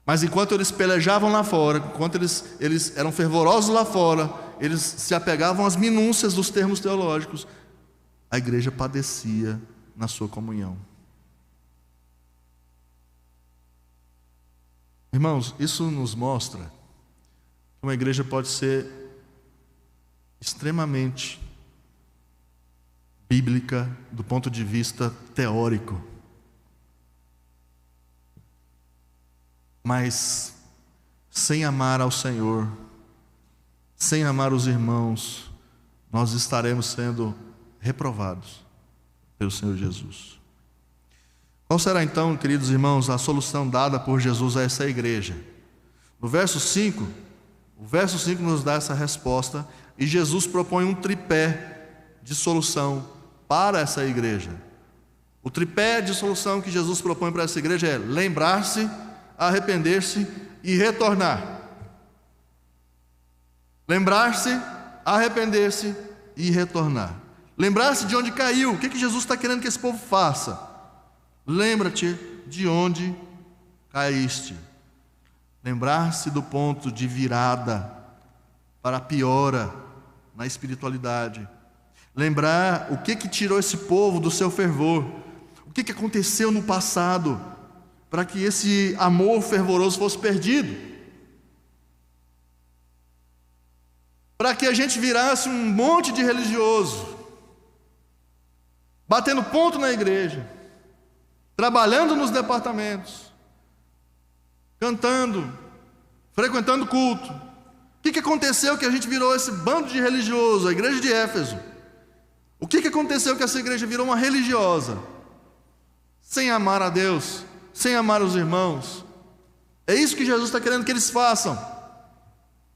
Mas enquanto eles pelejavam lá fora, enquanto eles eram fervorosos lá fora, eles se apegavam às minúcias dos termos teológicos, a igreja padecia na sua comunhão. Irmãos, isso nos mostra que uma igreja pode ser extremamente bíblica do ponto de vista teórico, mas sem amar ao Senhor, sem amar os irmãos, nós estaremos sendo reprovados pelo Senhor Jesus. Qual será então, queridos irmãos, a solução dada por Jesus a essa igreja? No verso 5, o verso 5 nos dá essa resposta, e Jesus propõe um tripé de solução para essa igreja. O tripé de solução que Jesus propõe para essa igreja é lembrar-se, arrepender-se e retornar. Lembrar-se, arrepender-se e retornar. Lembrar-se de onde caiu. O que Jesus está querendo que esse povo faça? Lembra-te de onde caíste. Lembrar-se do ponto de virada para a piora na espiritualidade. Lembrar o que tirou esse povo do seu fervor. O que aconteceu no passado para que esse amor fervoroso fosse perdido. para que a gente virasse um monte de religioso, batendo ponto na igreja, trabalhando nos departamentos, cantando, frequentando culto. O que aconteceu que a gente virou esse bando de religioso, a igreja de Éfeso? O que aconteceu que essa igreja virou uma religiosa, sem amar a Deus, sem amar os irmãos? É isso que Jesus está querendo que eles façam.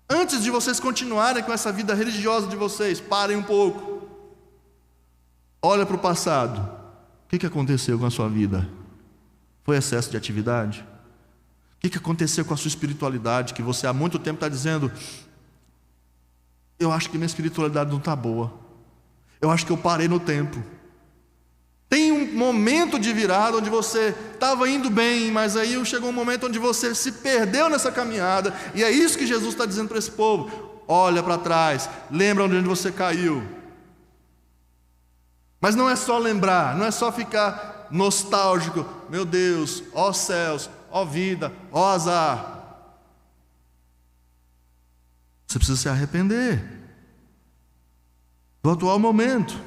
Antes de vocês continuarem com essa vida religiosa de vocês, parem um pouco. Olha para o passado. O que aconteceu com a sua vida? Foi excesso de atividade? O que aconteceu com a sua espiritualidade, que você há muito tempo está dizendo: eu acho que minha espiritualidade não está boa, eu acho que eu parei no tempo. Tem um momento de virada onde você estava indo bem, mas aí chegou um momento onde você se perdeu nessa caminhada, e é isso que Jesus está dizendo para esse povo: olha para trás, lembra onde você caiu. Mas não é só lembrar, não é só ficar nostálgico, meu Deus, ó céus, ó vida, ó azar. Você precisa se arrepender do atual momento.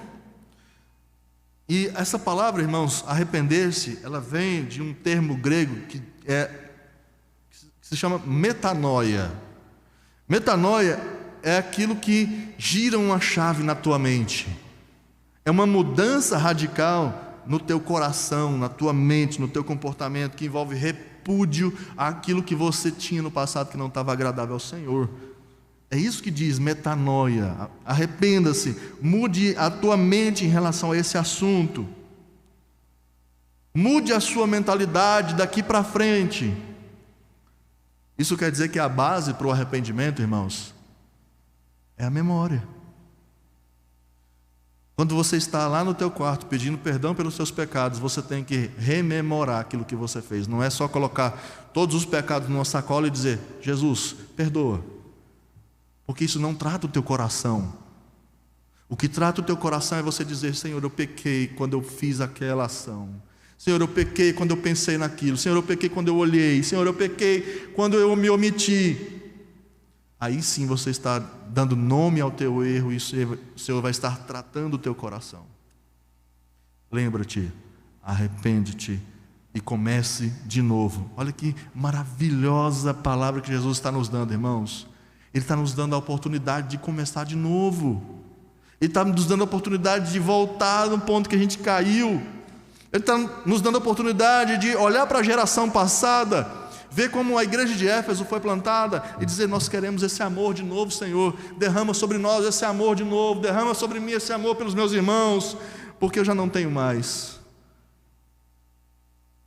E essa palavra, irmãos, arrepender-se, ela vem de um termo grego que se chama metanoia. Metanoia é aquilo que gira uma chave na tua mente. É uma mudança radical no teu coração, na tua mente, no teu comportamento, que envolve repúdio àquilo que você tinha no passado que não estava agradável ao Senhor. É isso que diz metanoia. Arrependa-se, mude a tua mente em relação a esse assunto. Mude a sua mentalidade daqui para frente. Isso quer dizer que a base para o arrependimento, irmãos, é a memória. Quando você está lá no teu quarto pedindo perdão pelos seus pecados, você tem que rememorar aquilo que você fez. Não é só colocar todos os pecados numa sacola e dizer: Jesus, perdoa. Porque isso não trata o teu coração. O que trata o teu coração é você dizer: Senhor, eu pequei quando eu fiz aquela ação. Senhor, eu pequei quando eu pensei naquilo. Senhor, eu pequei quando eu olhei. Senhor, eu pequei quando eu me omiti. Aí sim você está dando nome ao teu erro, e o Senhor vai estar tratando o teu coração. Lembra-te, arrepende-te e comece de novo. Olha que maravilhosa palavra que Jesus está nos dando, irmãos. Ele está nos dando a oportunidade de começar de novo. Ele está nos dando a oportunidade de voltar no ponto que a gente caiu. Ele está nos dando a oportunidade de olhar para a geração passada, ver como a igreja de Éfeso foi plantada e dizer: nós queremos esse amor de novo, Senhor. Derrama sobre nós esse amor de novo. Derrama sobre mim esse amor pelos meus irmãos, porque eu já não tenho mais.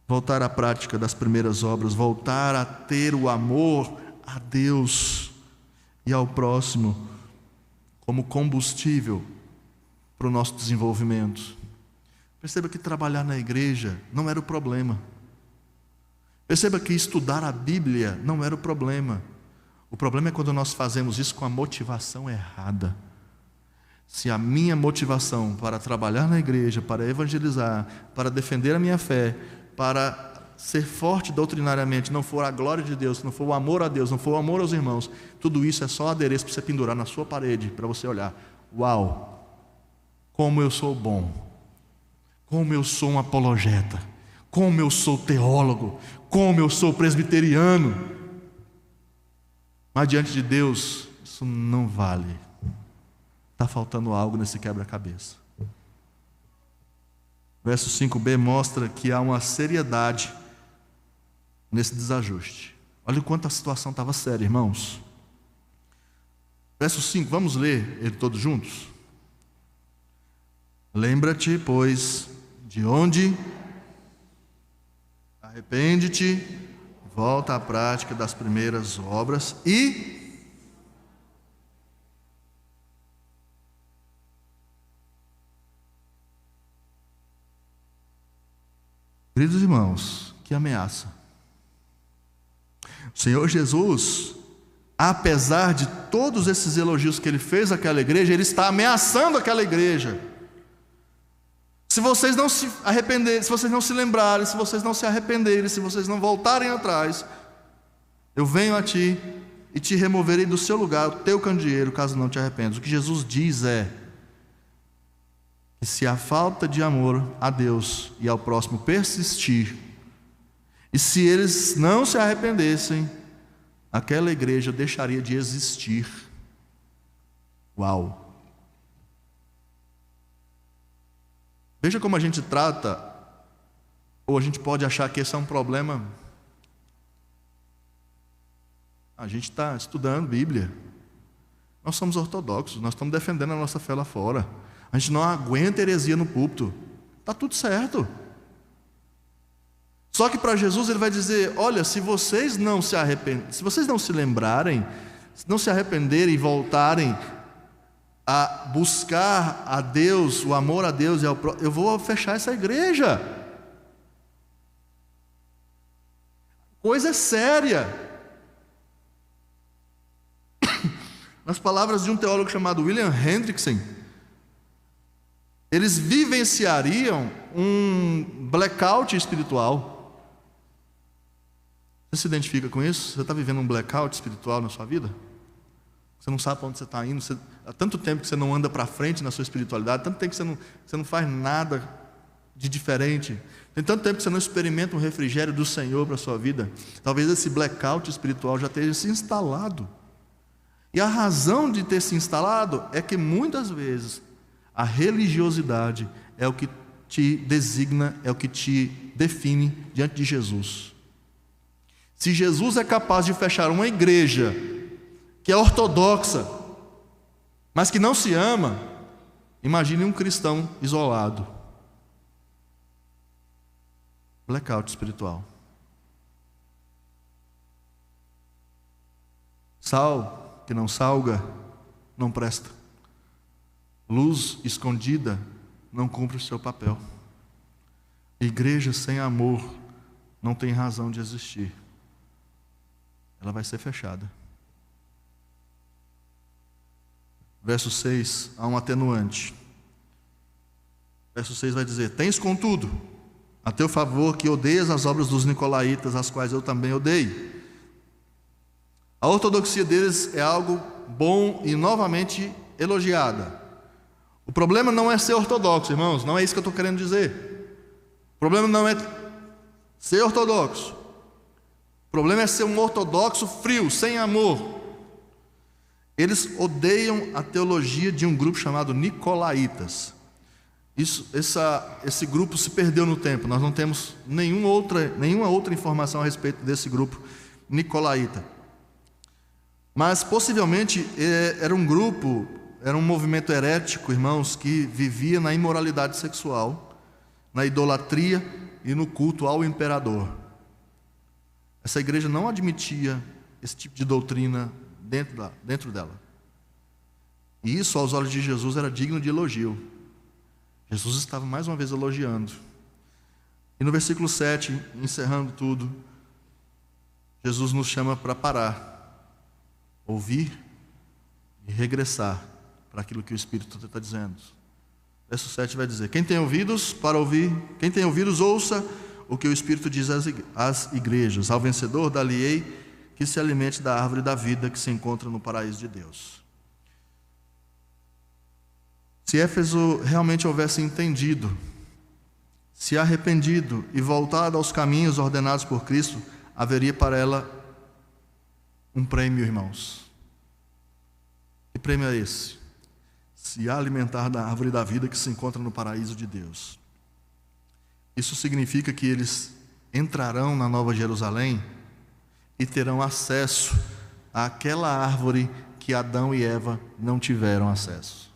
Voltar à prática das primeiras obras, voltar a ter o amor a Deus e ao próximo como combustível para o nosso desenvolvimento. Perceba que trabalhar na igreja não era o problema. Perceba que estudar a Bíblia não era o problema. O problema é quando nós fazemos isso com a motivação errada. Se a minha motivação para trabalhar na igreja, para evangelizar, para defender a minha fé, para ser forte doutrinariamente, não for a glória de Deus, não for o amor a Deus, não for o amor aos irmãos, tudo isso é só adereço para você pendurar na sua parede, para você olhar: uau, como eu sou bom, como eu sou um apologeta, como eu sou teólogo, como eu sou presbiteriano. Mas diante de Deus, isso não vale. Está faltando algo nesse quebra-cabeça. Verso 5b mostra que há uma seriedade nesse desajuste. Olha o quanto a situação estava séria, irmãos. Verso 5, vamos ler ele todos juntos? Lembra-te, pois, de onde... Arrepende-te, volta à prática das primeiras obras e... Queridos irmãos, que ameaça. O Senhor Jesus, apesar de todos esses elogios que Ele fez àquela igreja, Ele está ameaçando aquela igreja. Se vocês não se arrependerem, se vocês não se lembrarem, se vocês não se arrependerem, se vocês não voltarem atrás, eu venho a ti e te removerei do seu lugar o teu candeeiro, caso não te arrependas. O que Jesus diz é que se a falta de amor a Deus e ao próximo persistir, e se eles não se arrependessem, aquela igreja deixaria de existir. Uau! Veja como a gente trata, ou a gente pode achar que esse é um problema. A gente está estudando Bíblia, nós somos ortodoxos, nós estamos defendendo a nossa fé lá fora, a gente não aguenta heresia no púlpito, está tudo certo. Só que para Jesus ele vai dizer: olha, se vocês não se arrependerem, se vocês não se lembrarem, se não se arrependerem e voltarem a buscar a Deus, o amor a Deus, eu vou fechar essa igreja. Coisa séria. Nas palavras de um teólogo chamado William Hendrickson, eles vivenciariam um blackout espiritual. Você se identifica com isso? Você está vivendo um blackout espiritual na sua vida? Você não sabe para onde você está indo, há tanto tempo que você não anda para frente na sua espiritualidade, tanto tempo que você não faz nada de diferente, tem tanto tempo que você não experimenta um refrigério do Senhor para a sua vida. Talvez esse blackout espiritual já tenha se instalado. E a razão de ter se instalado é que muitas vezes a religiosidade é o que te designa, é o que te define diante de Jesus. Se Jesus é capaz de fechar uma igreja que é ortodoxa, mas que não se ama, imagine um cristão isolado. Blackout espiritual. Sal que não salga, não presta. Luz escondida não cumpre o seu papel. Igreja sem amor não tem razão de existir. Ela vai ser fechada. Verso 6, há um atenuante. Verso 6 vai dizer: tens contudo a teu favor que odeias as obras dos nicolaítas, as quais eu também odeio. A ortodoxia deles é algo bom e novamente elogiada. O problema não é ser ortodoxo, irmãos, não é isso que eu estou querendo dizer. O problema não é ser ortodoxo. O problema é ser um ortodoxo frio, sem amor. Eles odeiam a teologia de um grupo chamado Nicolaítas. Esse grupo se perdeu no tempo. Nós não temos nenhuma outra informação a respeito desse grupo Nicolaíta. Mas possivelmente era um movimento herético, irmãos, que vivia na imoralidade sexual, na idolatria e no culto ao imperador. Essa igreja não admitia esse tipo de doutrina dentro dela. E isso, aos olhos de Jesus, era digno de elogio. Jesus estava mais uma vez elogiando. E no versículo 7, encerrando tudo, Jesus nos chama para parar, ouvir e regressar para aquilo que o Espírito está dizendo. Verso 7 vai dizer: quem tem ouvidos para ouvir, quem tem ouvidos, ouça o que o Espírito diz às igrejas. Ao vencedor dar-lhe-ei que se alimente da árvore da vida que se encontra no paraíso de Deus. Se Éfeso realmente houvesse entendido, se arrependido e voltado aos caminhos ordenados por Cristo, haveria para ela um prêmio, irmãos. Que prêmio é esse? Se alimentar da árvore da vida que se encontra no paraíso de Deus. Isso significa que eles entrarão na Nova Jerusalém e terão acesso àquela árvore que Adão e Eva não tiveram acesso,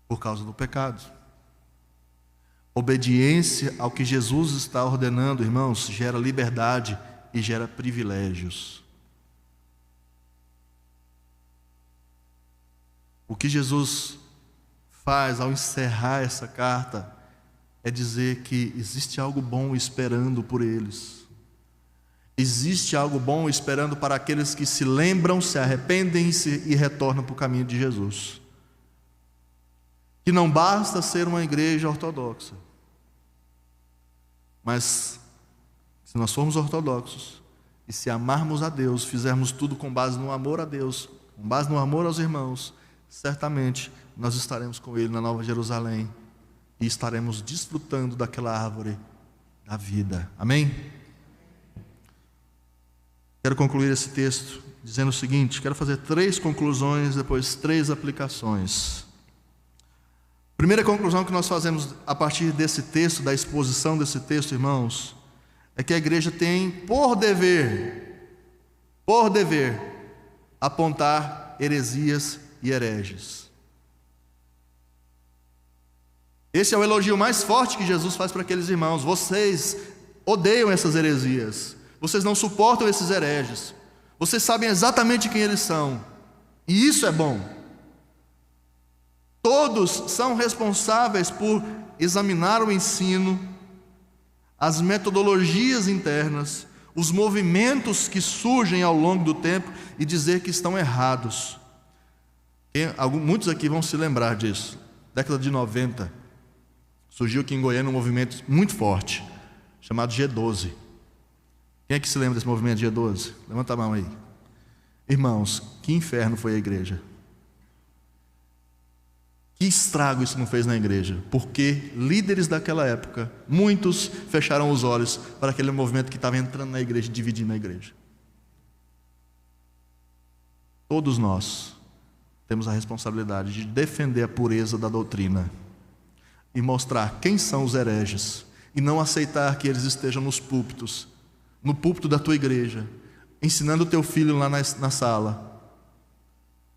por causa do pecado. Obediência ao que Jesus está ordenando, irmãos, gera liberdade e gera privilégios. O que Jesus faz ao encerrar essa carta é dizer que existe algo bom esperando por eles. Existe algo bom esperando para aqueles que se lembram, se arrependem e retornam para o caminho de Jesus. Que não basta ser uma igreja ortodoxa, mas se nós formos ortodoxos E se amarmos a Deus, fizermos tudo com base no amor a Deus, com base no amor aos irmãos, certamente nós estaremos com Ele na Nova Jerusalém e estaremos desfrutando daquela árvore da vida. Amém? Quero concluir esse texto dizendo o seguinte, quero fazer 3 conclusões, depois 3 aplicações. Primeira conclusão que nós fazemos a partir desse texto, da exposição desse texto, irmãos, é que a igreja tem por dever, apontar heresias e hereges. Esse é o elogio mais forte que Jesus faz para aqueles irmãos. Vocês odeiam essas heresias, vocês não suportam esses hereges, vocês sabem exatamente quem eles são, e isso é bom. Todos são responsáveis por examinar o ensino, as metodologias internas, os movimentos que surgem ao longo do tempo e dizer que estão errados. Muitos aqui vão se lembrar disso. Década de 90, surgiu aqui em Goiânia um movimento muito forte, chamado G12. Quem é que se lembra desse movimento G12? Levanta a mão aí. Irmãos, que inferno foi a igreja. Que estrago isso não fez na igreja, porque líderes daquela época, muitos fecharam os olhos para aquele movimento que estava entrando na igreja, dividindo a igreja. Todos nós temos a responsabilidade de defender a pureza da doutrina e mostrar quem são os hereges, e não aceitar que eles estejam nos púlpitos, no púlpito da tua igreja, ensinando o teu filho lá na sala,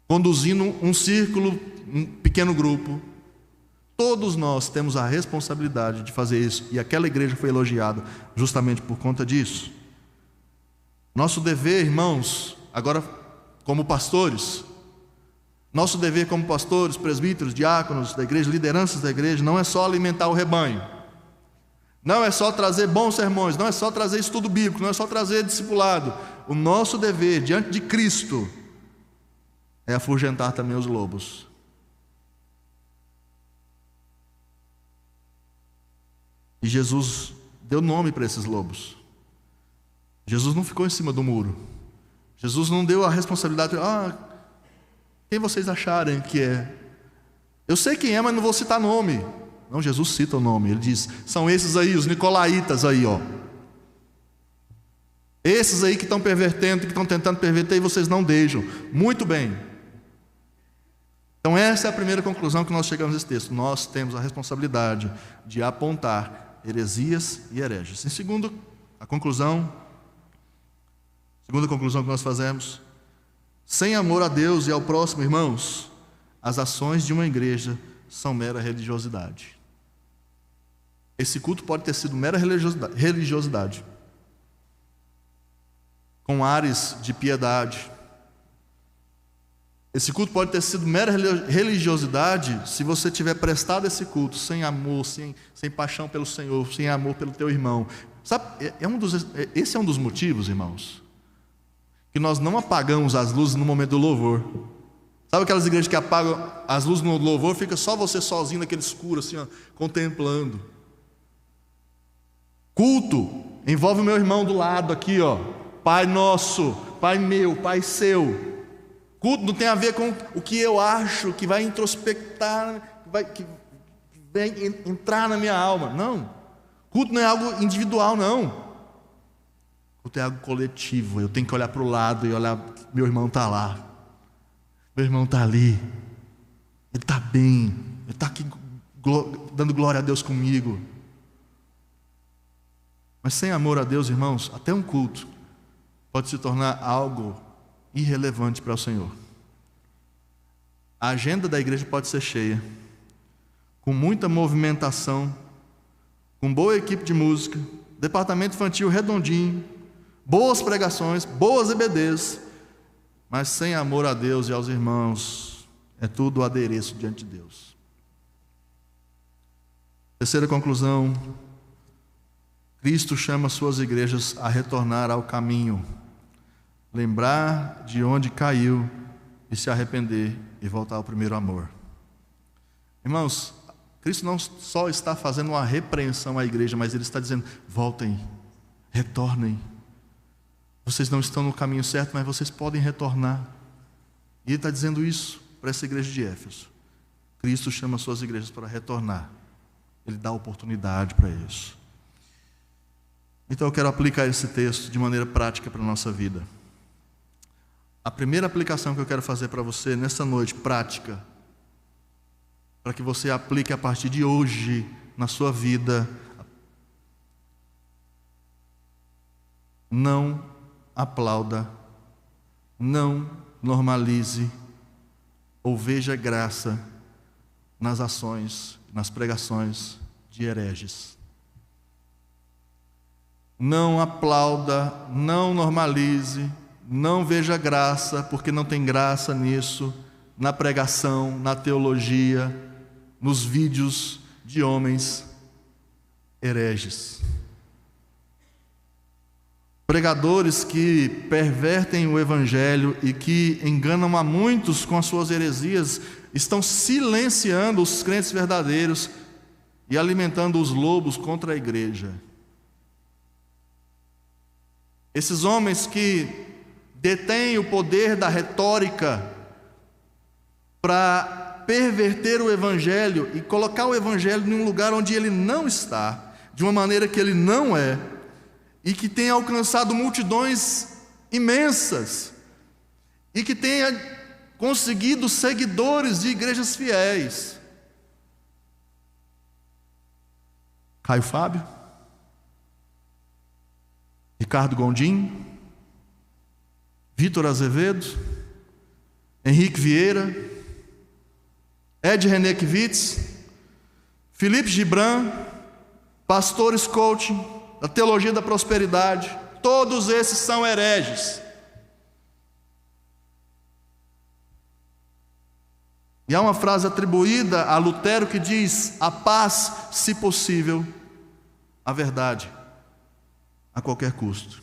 conduzindo um círculo, um pequeno grupo. Todos nós temos a responsabilidade de fazer isso, e aquela igreja foi elogiada justamente por conta disso. Nosso dever, irmãos, agora como pastores, nosso dever como pastores, presbíteros, diáconos da igreja, lideranças da igreja, não é só alimentar o rebanho, não é só trazer bons sermões, não é só trazer estudo bíblico, não é só trazer discipulado. O nosso dever diante de Cristo é afugentar também os lobos. E Jesus deu nome para esses lobos. Jesus não ficou em cima do muro. Jesus não deu a responsabilidade, quem vocês acharem que é? Eu sei quem é, mas não vou citar nome. Não, Jesus cita o nome. Ele diz, são esses aí, os nicolaítas aí, ó. Esses aí que estão pervertendo, que estão tentando perverter, e vocês não deixam. Muito bem. Então essa é a primeira conclusão que nós chegamos nesse texto. Nós temos a responsabilidade de apontar heresias e hereges. Em segundo, a segunda conclusão que nós fazemos: sem amor a Deus e ao próximo, irmãos, as ações de uma igreja são mera religiosidade. Esse culto pode ter sido mera religiosidade, com ares de piedade. Esse culto pode ter sido mera religiosidade se você tiver prestado esse culto sem amor, sem paixão pelo Senhor, sem amor pelo teu irmão. Sabe, esse é um dos motivos, irmãos, que nós não apagamos as luzes no momento do louvor. Sabe aquelas igrejas que apagam as luzes no louvor, fica só você sozinho naquele escuro, assim, ó, contemplando. Culto envolve o meu irmão do lado aqui, ó. Pai nosso, Pai meu, Pai seu. Culto não tem a ver com o que eu acho, que vai introspectar, que vai entrar na minha alma. Não. Culto não é algo individual, não. Culto é algo coletivo. Eu tenho que olhar para o lado e olhar, meu irmão está lá, meu irmão está ali, ele está bem, ele está aqui dando glória a Deus comigo. Mas sem amor a Deus, irmãos, até um culto pode se tornar algo irrelevante para o Senhor. A agenda da igreja pode ser cheia, com muita movimentação, com boa equipe de música, departamento infantil redondinho, boas pregações, boas EBDs, mas sem amor a Deus e aos irmãos, é tudo adereço diante de Deus. Terceira conclusão: Cristo chama suas igrejas a retornar ao caminho, lembrar de onde caiu e se arrepender e voltar ao primeiro amor. Irmãos, Cristo não só está fazendo uma repreensão à igreja, mas Ele está dizendo: voltem, retornem. vocês não estão no caminho certo, mas vocês podem retornar. E ele está dizendo isso para essa igreja de Éfeso. Cristo chama as suas igrejas para retornar. Ele dá oportunidade para isso. Então eu quero aplicar esse texto de maneira prática para a nossa vida. A primeira aplicação que eu quero fazer para você nessa noite, prática, para que você aplique a partir de hoje na sua vida: não aplauda, não normalize ou veja graça nas ações, nas pregações de hereges. Não aplauda, não normalize, não veja graça, porque não tem graça nisso, na pregação, na teologia, nos vídeos de homens hereges. Pregadores que pervertem o evangelho e que enganam a muitos com as suas heresias, estão silenciando os crentes verdadeiros e alimentando os lobos contra a igreja. Esses homens que detêm o poder da retórica para perverter o evangelho e colocar o evangelho em um lugar onde ele não está, de uma maneira que ele não é, e que tem alcançado multidões imensas, e que tenha conseguido seguidores de igrejas fiéis. Caio Fábio, Ricardo Gondim, Vitor Azevedo, Henrique Vieira, Ed René Kivitz, Felipe Gibran, pastores coaching, da teologia da prosperidade, todos esses são hereges. E há uma frase atribuída a Lutero que diz: a paz, se possível, a verdade, a qualquer custo.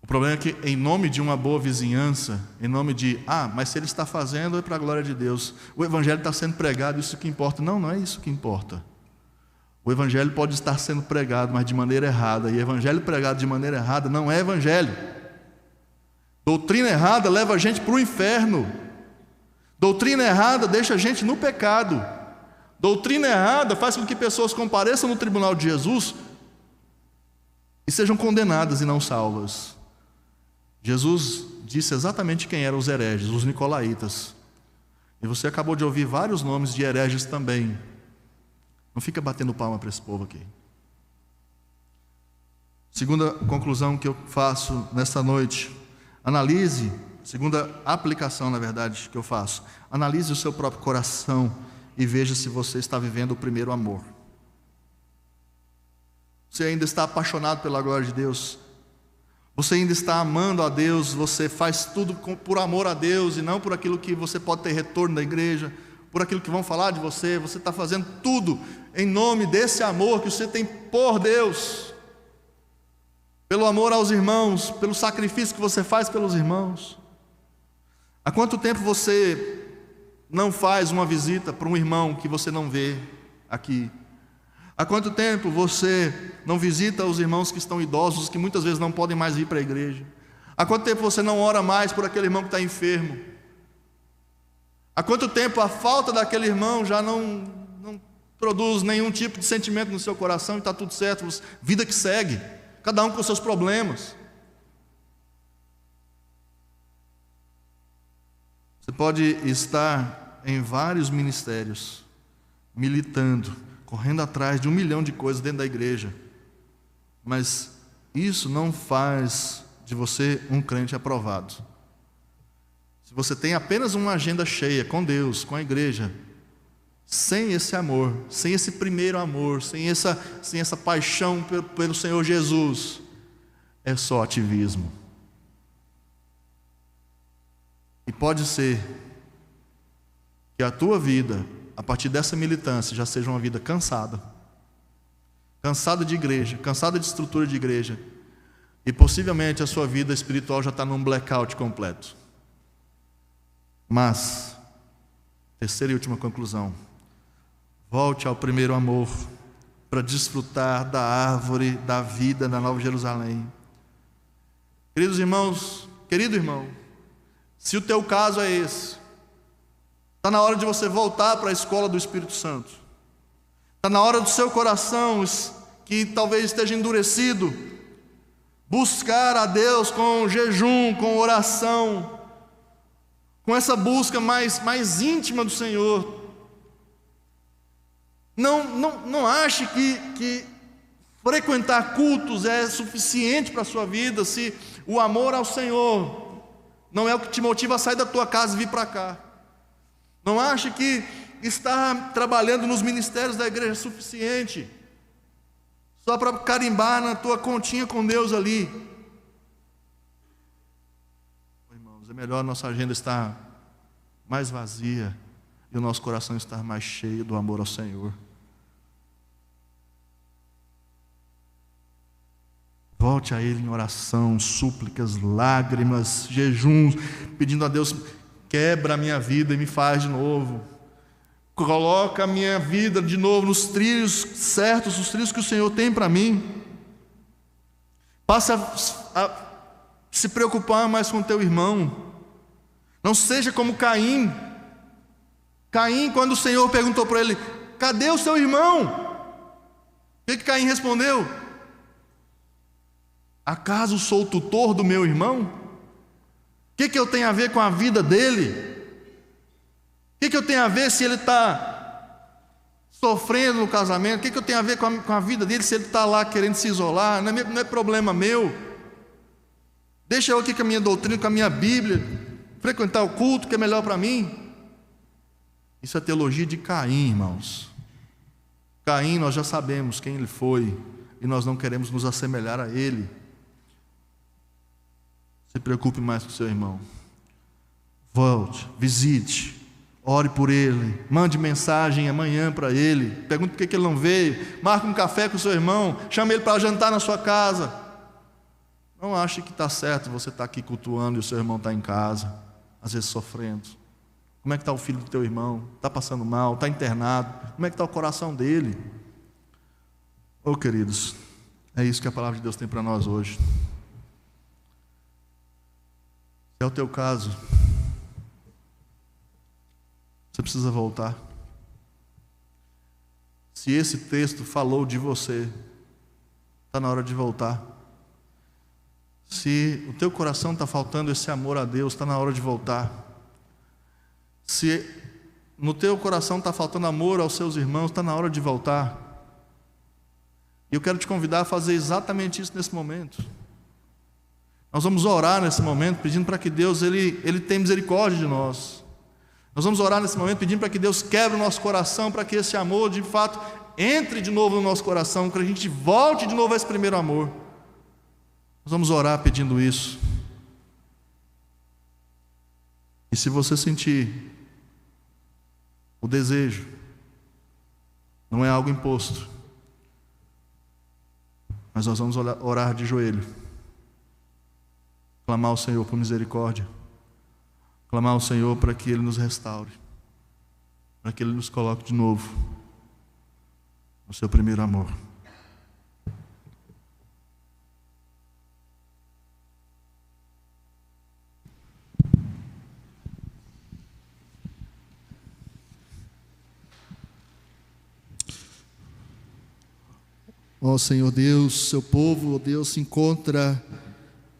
O problema é que, em nome de uma boa vizinhança, em nome de, mas se ele está fazendo, é para a glória de Deus, o evangelho está sendo pregado, isso que importa. Não, não é isso que importa. O evangelho pode estar sendo pregado, mas de maneira errada, e evangelho pregado de maneira errada não é evangelho. Doutrina errada leva a gente para o inferno. Doutrina errada deixa a gente no pecado. Doutrina errada faz com que pessoas compareçam no tribunal de Jesus e sejam condenadas e não salvas. Jesus disse exatamente quem eram os hereges, os nicolaítas. E você acabou de ouvir vários nomes de hereges também. Não fica batendo palma para esse povo aqui. Segunda conclusão que eu faço nesta noite: analise, segunda aplicação, na verdade, que eu faço: analise o seu próprio coração e veja se você está vivendo o primeiro amor. Você ainda está apaixonado pela glória de Deus? Você ainda está amando a Deus? Você faz tudo por amor a Deus e não por aquilo que você pode ter retorno da igreja, por aquilo que vão falar de você? Você está fazendo tudo em nome desse amor que você tem por Deus, pelo amor aos irmãos, pelo sacrifício que você faz pelos irmãos. Há quanto tempo você não faz uma visita para um irmão que você não vê aqui? Há quanto tempo você não visita os irmãos que estão idosos, que muitas vezes não podem mais vir para a igreja? Há quanto tempo você não ora mais por aquele irmão que está enfermo? Há quanto tempo a falta daquele irmão já não produz nenhum tipo de sentimento no seu coração e está tudo certo, vida que segue, cada um com seus problemas? Você pode estar em vários ministérios, militando, correndo atrás de 1 milhão de coisas dentro da igreja, mas isso não faz de você um crente aprovado. Se você tem apenas uma agenda cheia com Deus, com a igreja, sem esse amor, sem esse primeiro amor, sem essa paixão pelo Senhor Jesus, é só ativismo. E pode ser que a tua vida, a partir dessa militância, já seja uma vida cansada de igreja, cansada de estrutura de igreja, e possivelmente a sua vida espiritual já está num blackout completo. Mas, terceira e última conclusão: volte ao primeiro amor para desfrutar da árvore da vida na Nova Jerusalém. Queridos irmãos, querido irmão, se o teu caso é esse, está na hora de você voltar para a escola do Espírito Santo. Está na hora do seu coração, que talvez esteja endurecido, buscar a Deus com jejum, com oração, com essa busca mais íntima do Senhor. Não ache que frequentar cultos é suficiente para a sua vida, se o amor ao Senhor não é o que te motiva a sair da tua casa e vir para cá. Não ache que estar trabalhando nos ministérios da igreja é suficiente, só para carimbar na tua continha com Deus ali. Irmãos, é melhor a nossa agenda estar mais vazia e o nosso coração estar mais cheio do amor ao Senhor. Volte a Ele em oração, súplicas, lágrimas, jejuns, pedindo a Deus: quebra a minha vida e me faz de novo. Coloca a minha vida de novo nos trilhos certos, os trilhos que o Senhor tem para mim. Passa a se preocupar mais com o teu irmão. Não seja como Caim. Caim, quando o Senhor perguntou para ele: cadê o seu irmão? O que Caim respondeu? Acaso sou o tutor do meu irmão? O que eu tenho a ver com a vida dele? O que eu tenho a ver se ele está sofrendo no casamento? O que eu tenho a ver com a vida dele se ele está lá querendo se isolar? Não é problema meu. Deixa eu aqui com a minha doutrina, com a minha Bíblia, frequentar o culto que é melhor para mim. Isso é teologia de Caim, irmãos. Caim, nós já sabemos quem ele foi e nós não queremos nos assemelhar a ele. Se preocupe mais com o seu irmão. Volte, visite, ore por ele, mande mensagem amanhã para ele, pergunte por que ele não veio, marque um café com o seu irmão, chame ele para jantar na sua casa. Não ache que está certo você estar aqui cultuando e o seu irmão está em casa, às vezes sofrendo. Como é que está o filho do teu irmão? Está passando mal? Está internado? Como é que está o coração dele? Oh, queridos, é isso que a palavra de Deus tem para nós hoje. Se é o teu caso, você precisa voltar. Se esse texto falou de você, está na hora de voltar. Se o teu coração está faltando esse amor a Deus, está na hora de voltar. Se no teu coração está faltando amor aos seus irmãos, está na hora de voltar. E eu quero te convidar a fazer exatamente isso nesse momento. Nós vamos orar nesse momento pedindo para que Deus ele tenha misericórdia de nós. Nós vamos orar nesse momento pedindo para que Deus quebre o nosso coração, para que esse amor de fato entre de novo no nosso coração, para que a gente volte de novo a esse primeiro amor. Nós vamos orar pedindo isso. E se você sentir o desejo, não é algo imposto, mas nós vamos orar de joelho, clamar ao Senhor por misericórdia, clamar ao Senhor para que Ele nos restaure, para que Ele nos coloque de novo no seu primeiro amor. Ó Senhor Deus, seu povo, ó Deus, se encontra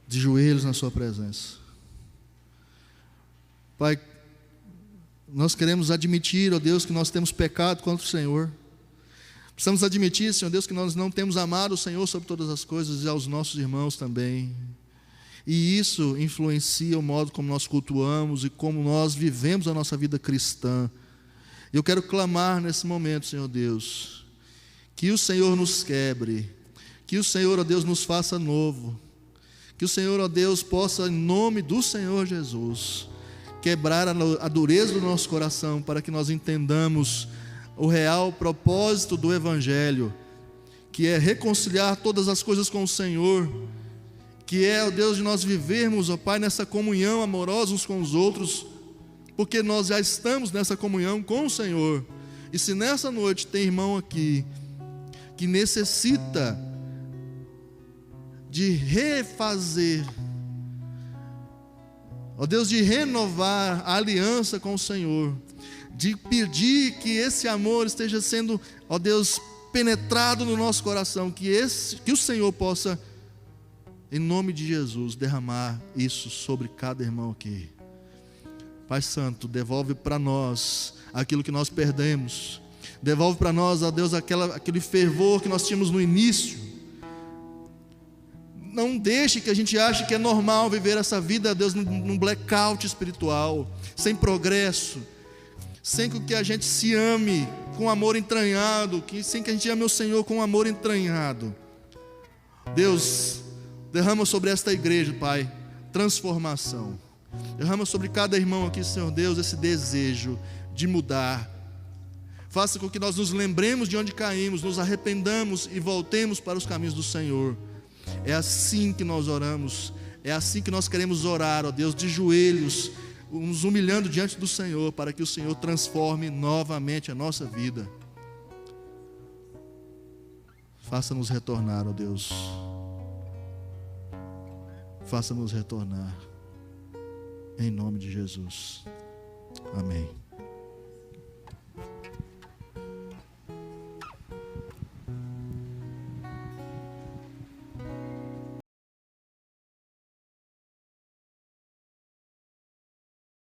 de joelhos na sua presença. Pai, nós queremos admitir, ó Deus, que nós temos pecado contra o Senhor. Precisamos admitir, Senhor Deus, que nós não temos amado o Senhor sobre todas as coisas e aos nossos irmãos também. E isso influencia o modo como nós cultuamos e como nós vivemos a nossa vida cristã. Eu quero clamar nesse momento, Senhor Deus, que o Senhor nos quebre, que o Senhor, ó Deus, nos faça novo, que o Senhor, ó Deus, possa, em nome do Senhor Jesus, quebrar a dureza do nosso coração, para que nós entendamos o real propósito do Evangelho, que é reconciliar todas as coisas com o Senhor, que é, ó Deus, de nós vivermos, ó Pai, nessa comunhão amorosa uns com os outros, porque nós já estamos nessa comunhão com o Senhor. E se nessa noite tem irmão aqui que necessita de refazer ó Deus, de renovar a aliança com o Senhor, de pedir que esse amor esteja sendo, ó Deus, penetrado no nosso coração, que o Senhor possa, em nome de Jesus, derramar isso sobre cada irmão aqui. Pai Santo, devolve para nós aquilo que nós perdemos, devolve para nós, ó Deus, aquele fervor que nós tínhamos no início. Não deixe que a gente ache que é normal viver essa vida, Deus, num blackout espiritual, sem progresso, sem que a gente se ame com amor entranhado, sem que a gente ame o Senhor com amor entranhado. Deus, derrama sobre esta igreja, Pai, transformação. Derrama sobre cada irmão aqui, Senhor Deus, esse desejo de mudar. Faça com que nós nos lembremos de onde caímos, nos arrependamos e voltemos para os caminhos do Senhor. É assim que nós oramos, é assim que nós queremos orar, ó Deus, de joelhos, nos humilhando diante do Senhor, para que o Senhor transforme novamente a nossa vida. Faça-nos retornar, ó Deus. Faça-nos retornar. Em nome de Jesus. Amém.